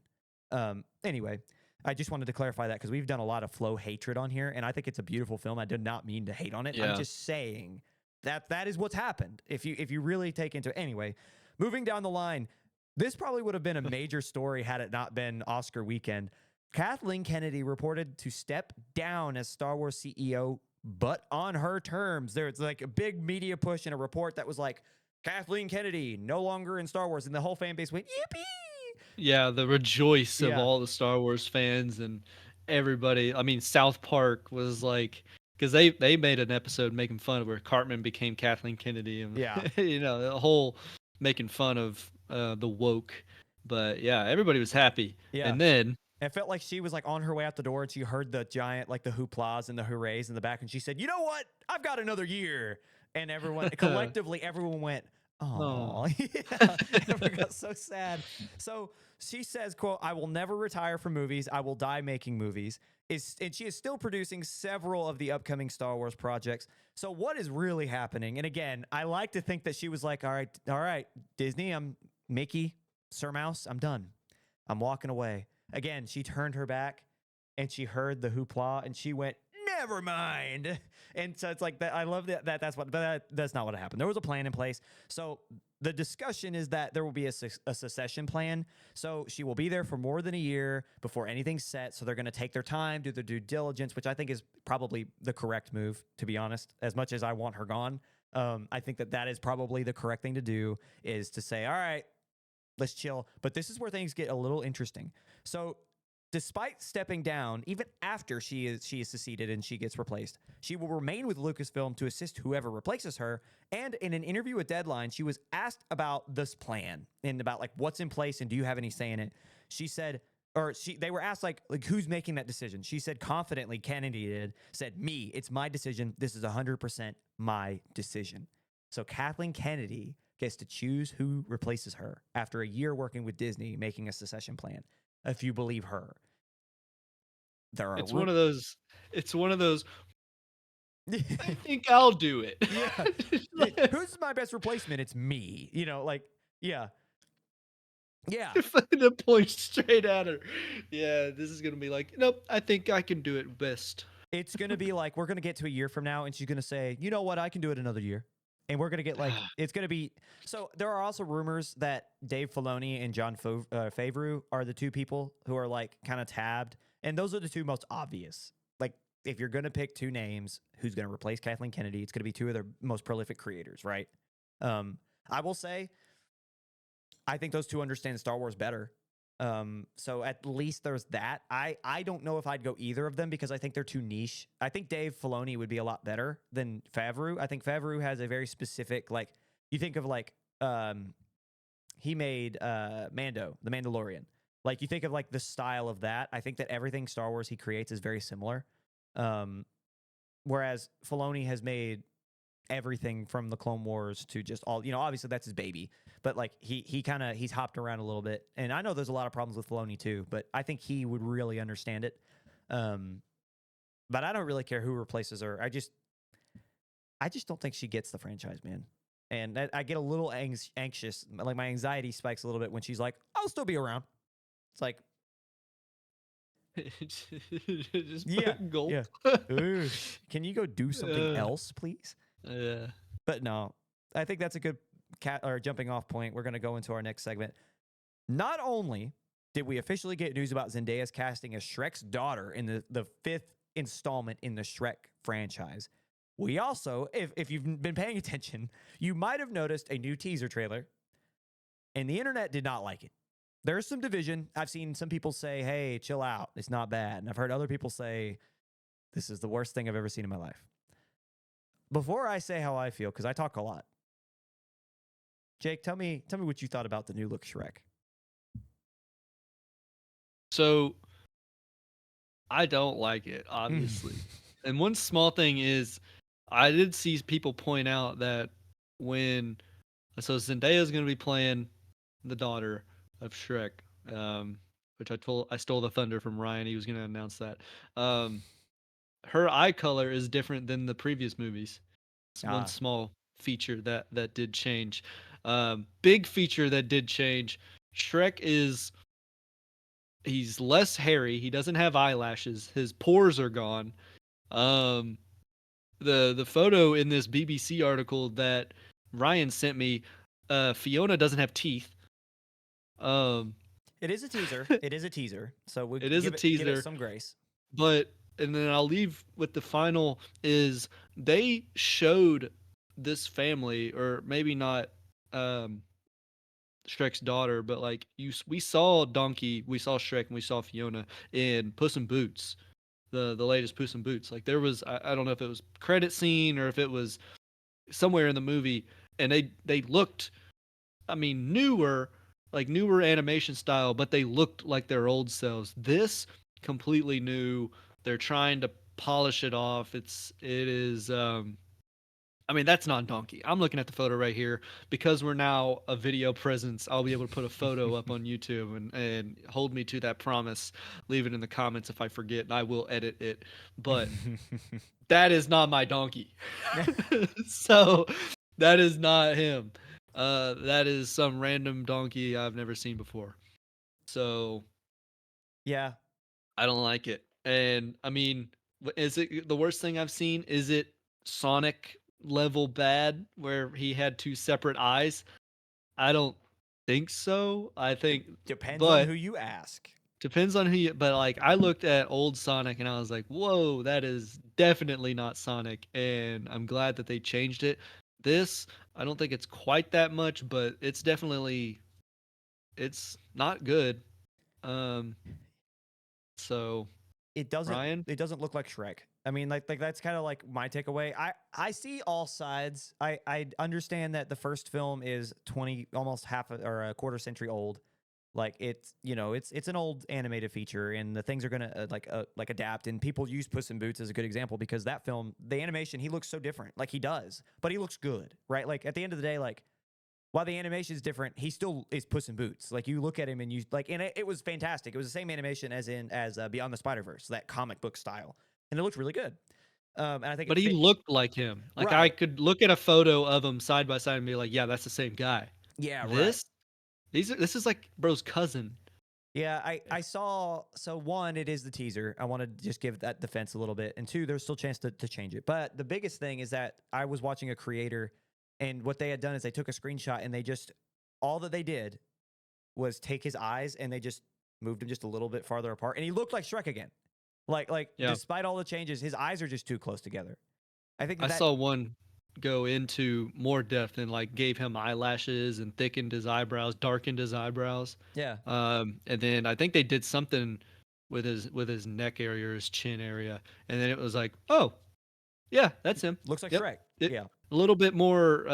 Anyway, I just wanted to clarify that because we've done a lot of Flow hatred on here, and I think it's a beautiful film. I did not mean to hate on it. Yeah. I'm just saying that is what's happened. If you really take into it. Anyway, moving down the line, this probably would have been a major story had it not been Oscar weekend. Kathleen Kennedy reported to step down as Star Wars CEO, but on her terms. There's like a big media push and a report that was like, Kathleen Kennedy no longer in Star Wars, and the whole fan base went, yippee! Yeah, the rejoice of Yeah. all the Star Wars fans and everybody. I mean, South Park was like, because they made an episode making fun of where Cartman became Kathleen Kennedy, and Yeah. you know, the whole making fun of the woke. But yeah, everybody was happy. Yeah. And then It felt like she was like on her way out the door and she heard the giant, like the hooplas and the hoorays in the back. And she said, you know what? I've got another year. And everyone, collectively, everyone went, oh, yeah. Everyone got so sad. So she says, quote, I will never retire from movies. I will die making movies. And she is still producing several of the upcoming Star Wars projects. So what is really happening? And again, I like to think that she was like, all right, Disney, I'm Mickey, Sir Mouse, I'm done. I'm walking away. Again, she turned her back and she heard the hoopla and she went, never mind. And so it's like that. I love that's not what happened. There was a plan in place. So the discussion is that there will be a succession plan. So she will be there for more than a year before anything's set. So they're going to take their time, do their due diligence, which I think is probably the correct move, to be honest, as much as I want her gone. I think that is probably the correct thing to do, is to say, all right, let's chill. But this is where things get a little interesting. So despite stepping down, even after she is seceded and she gets replaced, she will remain with Lucasfilm to assist whoever replaces her. And in an interview with Deadline, she was asked about this plan and about like what's in place and do you have any say in it. She said, they were asked like who's making that decision. She said confidently, Kennedy said, me, it's my decision. This is 100% my decision. So Kathleen Kennedy gets to choose who replaces her after a year working with Disney, making a succession plan. If you believe her, it's one of those. I think I'll do it. Yeah. Who's my best replacement? It's me. You know, like, yeah. Yeah. To point straight at her. Yeah, this is going to be like, nope, I think I can do it best. It's going to be like, we're going to get to a year from now and she's going to say, you know what? I can do it another year. And we're going to get like, it's going to be, so there are also rumors that Dave Filoni and Jon Favreau are the two people who are like kind of tabbed. And those are the two most obvious. Like, if you're going to pick two names, who's going to replace Kathleen Kennedy, it's going to be two of their most prolific creators, right? I will say, I think those two understand Star Wars better. So at least there's that. I don't know if I'd go either of them because I think they're too niche. I think Dave Filoni would be a lot better than Favreau. I think Favreau has a very specific, like, you think of like, he made Mando, The Mandalorian. Like, you think of like the style of that. I think that everything Star Wars he creates is very similar. Whereas Filoni has made everything from the Clone Wars to just all, you know, obviously that's his baby, but like he's hopped around a little bit. And I know there's a lot of problems with Filoni too, but I think he would really understand it. But I don't really care who replaces her. I just don't think she gets the franchise, man. And I get a little anxious. Like, my anxiety spikes a little bit when she's like, I'll still be around. It's like, just yeah, gulp. yeah. Can you go do something else, please? Yeah. But no, I think that's a good jumping off point, we're going to go into our next segment. Not only did we officially get news about Zendaya's casting as Shrek's daughter in the fifth installment in the Shrek franchise, we also, if you've been paying attention, you might have noticed a new teaser trailer, and the internet did not like it. There's some division. I've seen some people say, hey, chill out, it's not bad. And I've heard other people say, this is the worst thing I've ever seen in my life. Before I say how I feel, because I talk a lot, Jake, tell me what you thought about the new look Shrek. So I don't like it, obviously. And one small thing is, I did see people point out that so Zendaya is going to be playing the daughter of Shrek, which I stole the thunder from Ryan. He was going to announce that. Her eye color is different than the previous movies. It's one small feature that did change. Big feature that did change. Shrek he's less hairy. He doesn't have eyelashes. His pores are gone. The photo in this BBC article that Ryan sent me, Fiona doesn't have teeth. It is a teaser. It is a teaser. So we it is give a teaser. Give it some grace. And then I'll leave with the final is they showed this family, or maybe not Shrek's daughter, but like we saw Donkey, we saw Shrek, and we saw Fiona in Puss in Boots, the latest Puss in Boots. Like there was, I don't know if it was credit scene or if it was somewhere in the movie, and they looked, I mean, newer animation style, but they looked like their old selves. This completely new. They're trying to polish it off. It is I mean, that's not Donkey. I'm looking at the photo right here. Because we're now a video presence, I'll be able to put a photo up on YouTube and hold me to that promise. Leave it in the comments if I forget, and I will edit it. But that is not my Donkey. So that is not him. That is some random donkey I've never seen before. So yeah, I don't like it. And I mean, is it the worst thing I've seen? Is it Sonic level bad where he had two separate eyes? I don't think so. I think depends on but who you ask. depends on who you, but like I looked at old Sonic and I was like, "Whoa, that is definitely not Sonic." And I'm glad that they changed it. This, I don't think it's quite that much, but it's not good. Um so It doesn't Ryan? it doesn't look like Shrek. I mean, like that's kind of like my takeaway. I see all sides. I understand that the first film is 20, almost half or a quarter century old. Like it's, it's an old animated feature, and the things are gonna like adapt. And people use Puss in Boots as a good example because that film, the animation, he looks so different. Like he does, but he looks good, right? Like at the end of the day, like while the animation is different, he still is Puss in Boots. Like you look at him and you like, and it was fantastic. It was the same animation as Beyond the Spider-Verse, that comic book style, and it looked really good. And I think But it he fit looked like him. Like I right. could look at a photo of him side by side and be like, "Yeah, that's the same guy." Yeah, right. This this is like bro's cousin. Yeah, I saw. So one, it is the teaser. I want to just give that defense a little bit, and two, there's still a chance to change it. But the biggest thing is that I was watching a creator, and what they had done is they took a screenshot and they just all that they did was take his eyes and they just moved him just a little bit farther apart, and he looked like Shrek again. Like Yeah. despite all the changes, his eyes are just too close together. I think I that saw one go into more depth and like gave him eyelashes and thickened his eyebrows, darkened his eyebrows. yeah, And then I think they did something with his neck area or his chin area, and then it was like, "Oh, yeah, that's him." looks like Yep. Shrek. It Yeah, a little bit more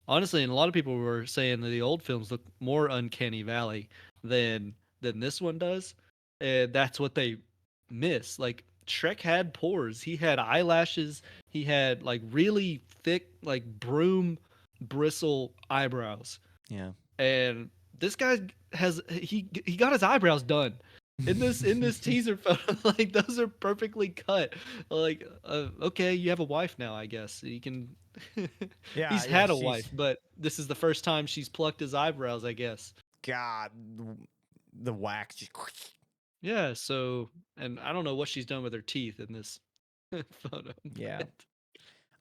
honestly, and a lot of people were saying that the old films look more uncanny valley than this one does, and that's what they miss. Like Shrek had pores, he had eyelashes, he had like really thick, like broom bristle eyebrows, yeah. and this guy he got his eyebrows done in this teaser photo. Like those are perfectly cut. Like okay, you have a wife now, I guess you can. Yeah, He's yeah. had a She's wife, but this is the first time she's plucked his eyebrows, I guess. God, the wax. Just, Yeah, so and I don't know what she's done with her teeth in this photo. yeah. But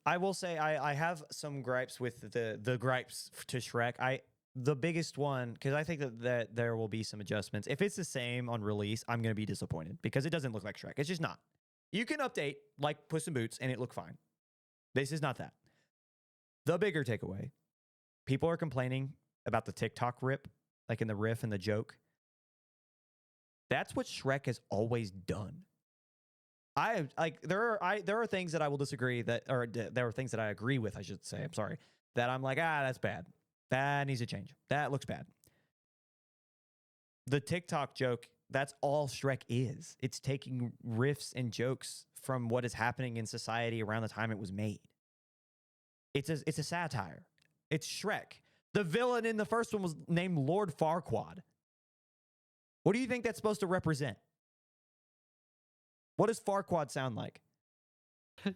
I will say I have some gripes with the gripes to Shrek. The biggest one, because I think that there will be some adjustments. If it's the same on release, I'm gonna be disappointed because it doesn't look like Shrek. It's just not. You can update like Puss in Boots and it look fine. This is not that. The bigger takeaway, people are complaining about the TikTok rip, like in the riff and the joke. That's what Shrek has always done. I like there are things that I will disagree there are things that I agree with, I should say. I'm sorry. That I'm like, that's bad. That needs to change. That looks bad. The TikTok joke, that's all Shrek is. It's taking riffs and jokes from what is happening in society around the time it was made. It's a satire. It's Shrek. The villain in the first one was named Lord Farquaad. What do you think that's supposed to represent? What does Farquaad sound like?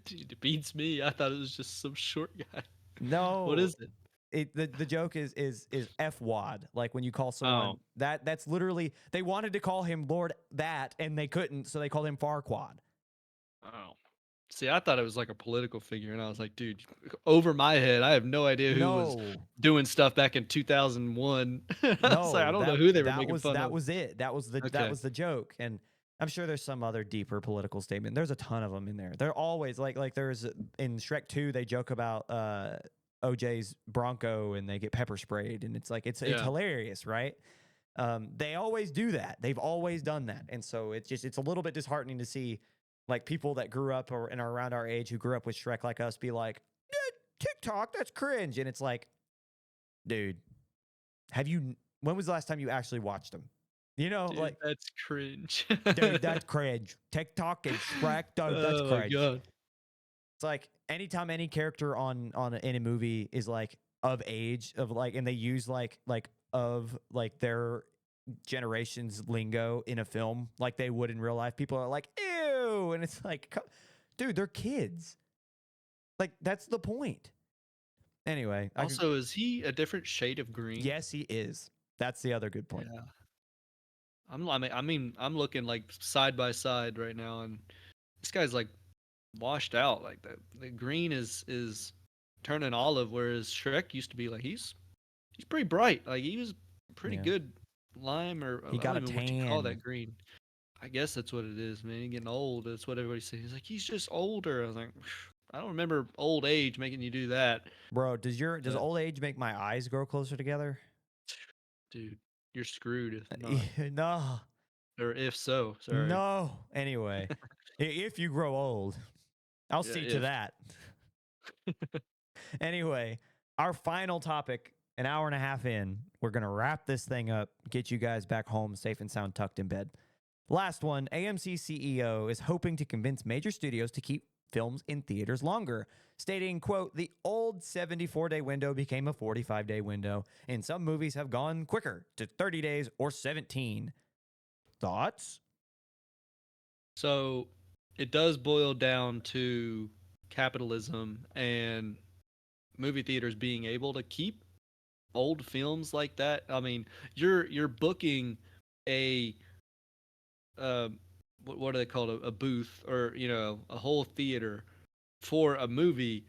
Dude, it beats me. I thought it was just some short guy. No. What is it? The joke is F-wad, like when you call someone that's literally, they wanted to call him Lord that and they couldn't, so they called him Farquaad. Oh. See, I thought it was like a political figure, and I was like, dude, over my head, I have no idea who was doing stuff back in 2001. I was like, I don't know who they were making fun of. That was it. That was the joke. And I'm sure there's some other deeper political statement. There's a ton of them in there. They're always like there's in Shrek 2, they joke about OJ's Bronco and they get pepper sprayed, and it's like it's hilarious, right? They always do that. They've always done that, and so it's a little bit disheartening to see like people that grew up and are around our age who grew up with Shrek like us be like, TikTok, that's cringe, and it's like, dude, when was the last time you actually watched them? You know, dude, like that's cringe. Dude, that's cringe. TikTok and Shrek, dude, that's cringe. God. It's like anytime any character in a movie is like of age of like, and they use like their generation's lingo in a film like they would in real life, people are like, ew, and it's like, dude, they're kids. Like that's the point. Anyway, also, is he a different shade of green? Yes, he is. That's the other good point. Yeah. I'm looking like side by side right now, and this guy's like washed out. Like the green is turning olive, whereas Shrek used to be like he's pretty bright. Like he was pretty good lime, or he got I don't a even know what you call tan. that green. I guess that's what it is, man. You're getting old. That's what everybody says. He's like, he's just older. I was like, I don't remember old age making you do that. Bro, does old age make my eyes grow closer together? Dude, you're screwed if not. No. Or if so, sorry. No. Anyway, if you grow old, I'll see to that. Anyway, our final topic, an hour and a half in, we're going to wrap this thing up, get you guys back home safe and sound, tucked in bed. Last one, AMC CEO is hoping to convince major studios to keep films in theaters longer, stating, quote, the old 74-day window became a 45-day window, and some movies have gone quicker to 30 days or 17. Thoughts? So it does boil down to capitalism and movie theaters being able to keep old films like that. I mean, you're booking a what do they call it? A booth, or a whole theater for a movie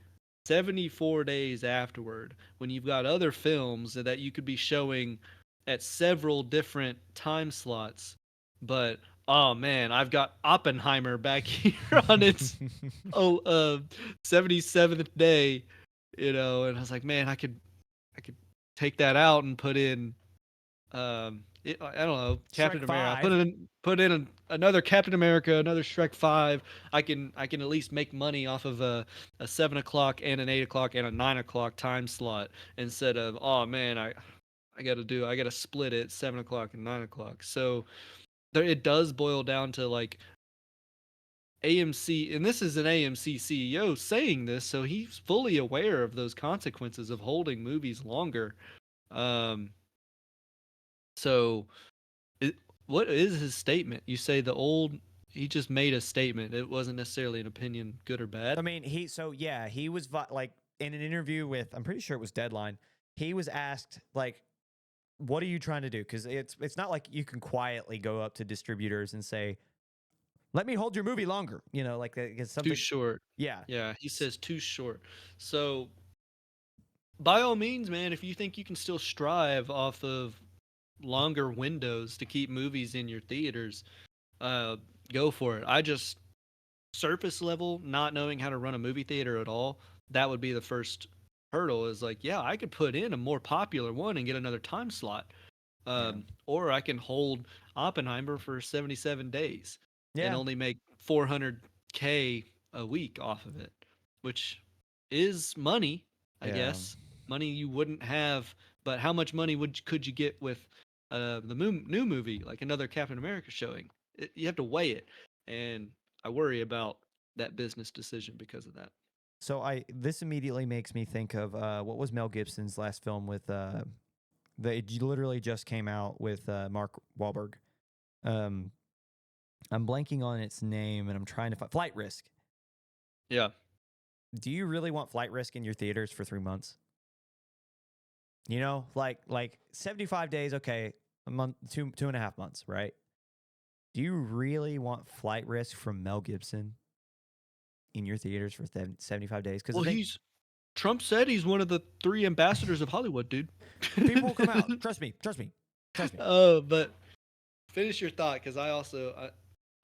74 days afterward, when you've got other films that you could be showing at several different time slots. But oh man, I've got Oppenheimer back here on its 77th day, and I was like, man, I could take that out and put in I don't know, Captain America. Put in another Captain America, another Shrek 5. I can at least make money off of a 7 o'clock and an 8 o'clock and a 9 o'clock time slot, instead of, oh man, I gotta split it 7 o'clock and 9 o'clock. So it does boil down to like AMC, and this is an AMC CEO saying this, so he's fully aware of those consequences of holding movies longer. So, what is his statement? You say he just made a statement. It wasn't necessarily an opinion, good or bad. I mean, he was like in an interview with, I'm pretty sure it was Deadline. He was asked like, what are you trying to do? Because it's not like you can quietly go up to distributors and say, Let me hold your movie longer. Like it's Too something. short. Yeah. Yeah, he says too short. So by all means, man, if you think you can still strive off of longer windows to keep movies in your theaters, uh, go for it. I just surface level, not knowing how to run a movie theater at all, that would be the first hurdle. Is like, yeah, I could put in a more popular one and get another time slot, Yeah. or I can hold Oppenheimer for 77 days and Yeah. only make 400K a week off of it, which is money, I Yeah. guess. Money you wouldn't have, but how much money could you get with the new movie, like another Captain America showing? You have to weigh it, and I worry about that business decision because of that. So this immediately makes me think of what was Mel Gibson's last film with it literally just came out with Mark Wahlberg. Um, I'm blanking on its name, and I'm trying to find Flight Risk. Yeah. Do you really want Flight Risk in your theaters for 3 months? Like 75 days, okay, a month, 2.5 months, right? Do you really want Flight Risk from Mel Gibson in your theaters for 75 days? Because the Well, thing, Trump said he's one of the three ambassadors of Hollywood, dude. people will come out. Trust me. Trust me. Trust me. Oh, but finish your thought because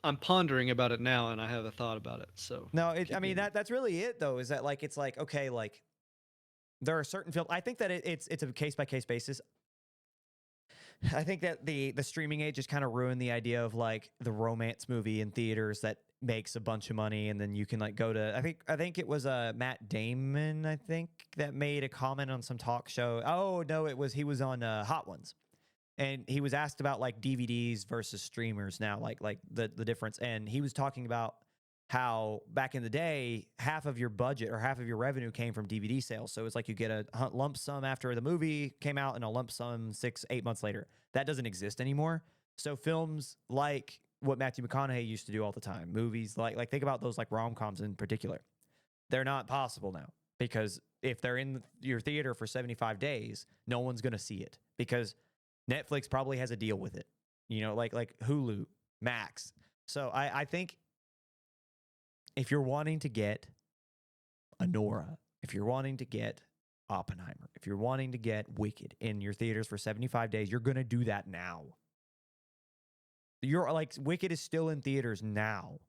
I'm pondering about it now and I have a thought about it. So No, I keep mean going. that's really it though. Is that like it's like okay, like there are certain films. I think that it's a case by case basis. I think that the streaming age has kind of ruined the idea of like the romance movie in theaters that makes a bunch of money and then you can like go to I think it was Matt Damon I think that made a comment on some talk show. Oh no, he was on Hot Ones. And he was asked about like DVDs versus streamers now, like the difference. And he was talking about how back in the day, half of your budget or half of your revenue came from DVD sales. So it's like you get a lump sum after the movie came out and a lump sum 6, 8 months later. That doesn't exist anymore. So films like what Matthew McConaughey used to do all the time, movies like think about those like rom coms in particular. They're not possible now because if they're in your theater for 75 days, no one's going to see it because Netflix probably has a deal with it, like Hulu, Max. So I think if you're wanting to get Anora, if you're wanting to get Oppenheimer, if you're wanting to get Wicked in your theaters for 75 days, you're going to do that now. You're like, Wicked is still in theaters now.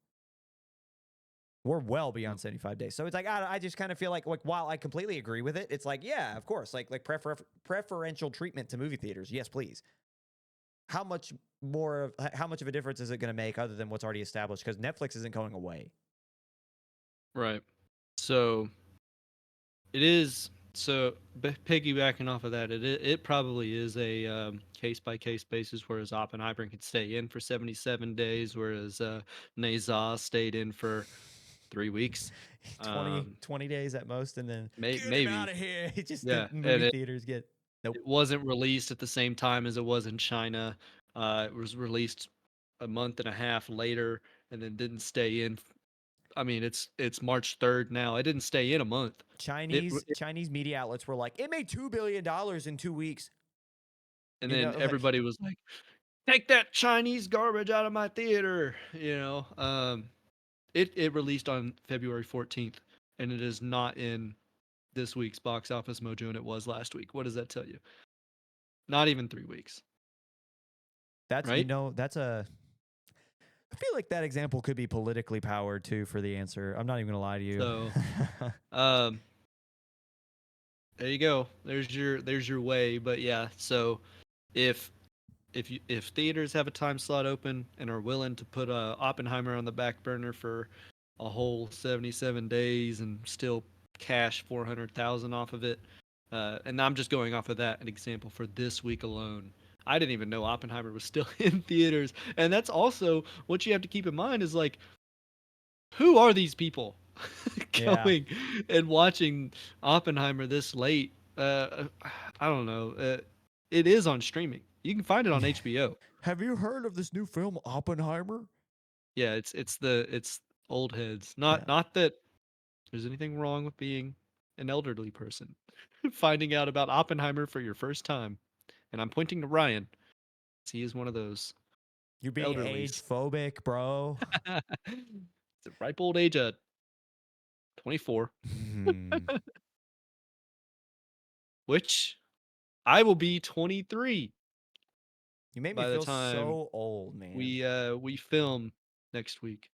We're well beyond 75 days. So it's like, I just kind of feel like while I completely agree with it, it's like, yeah, of course, like preferential treatment to movie theaters. Yes, please. How much of a difference is it going to make other than what's already established? Because Netflix isn't going away. Right. So it is. So piggybacking off of that, it probably is a case by case basis. Whereas Oppenheimer can stay in for 77 days, whereas Nazar stayed in for 3 weeks. 20, Um, 20 days at most, and then get him out maybe. of here. It's just the Yeah, and movie theaters get nope. it wasn't released at the same time as it was in China. It was released a month and a half later, and then didn't stay in. I mean, it's March 3rd now. It didn't stay in a month. It, it Chinese media outlets were like, it made $2 billion in 2 weeks. and then Like everybody was like, "Take that Chinese garbage out of my theater," It released on February 14th, and it is not in this week's box office mojo, and it was last week. What does that tell you? Not even 3 weeks, that's right? that's a. I feel like that example could be politically powered too for the answer. I'm not even gonna lie to you. So, um, there you go. There's your way. But yeah, so if if theaters have a time slot open and are willing to put Oppenheimer on the back burner for a whole 77 days and still cash 400,000 off of it, and I'm just going off of that an example for this week alone. I didn't even know Oppenheimer was still in theaters, and that's also what you have to keep in mind is like, who are these people Yeah. going and watching Oppenheimer this late? I don't know. It is on streaming. You can find it on HBO. Have you heard of this new film Oppenheimer? Yeah, it's old heads. Yeah. Not that there's anything wrong with being an elderly person. Finding out about Oppenheimer for your first time. And I'm pointing to Ryan. He is one of those. You're being age elderlies. phobic, bro. It's the ripe old age of 24, Hmm. which I will be 23 You made me by the feel time so old, man. we film next week.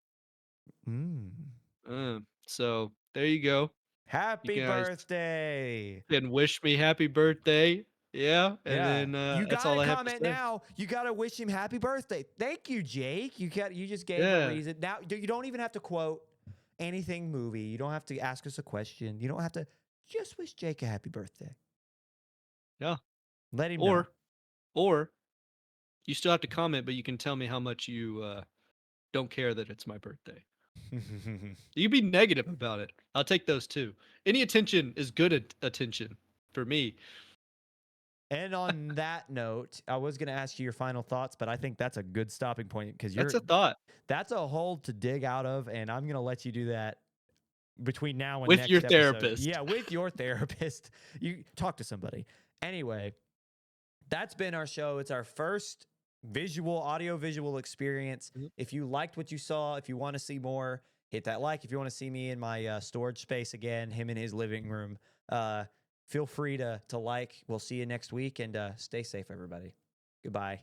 Mm. So there you go. You Happy guys birthday. can wish me happy birthday. Yeah, and Yeah. then You that's gotta all I have to comment say. now. You gotta wish him happy birthday. Thank you, Jake. You just gave a Yeah, reason. Now you don't even have to quote anything movie. You don't have to ask us a question. You don't have to just wish Jake a happy birthday. yeah. Let him know. Or you still have to comment, but you can tell me how much you don't care that it's my birthday. You can be negative about it. I'll take those too. Any attention is good attention for me. And on that note, I was going to ask you your final thoughts, but I think that's a good stopping point because That's a thought. that's a hole to dig out of, and I'm going to let you do that between now and With your next episode. therapist. Yeah, with your therapist. You talk to somebody. Anyway, that's been our show. It's our first audio visual experience. Mhm. If you liked what you saw, if you want to see more, hit that like. If you want to see me in my storage space again, him in his living room, feel free to like. We'll see you next week, and stay safe, everybody. Goodbye.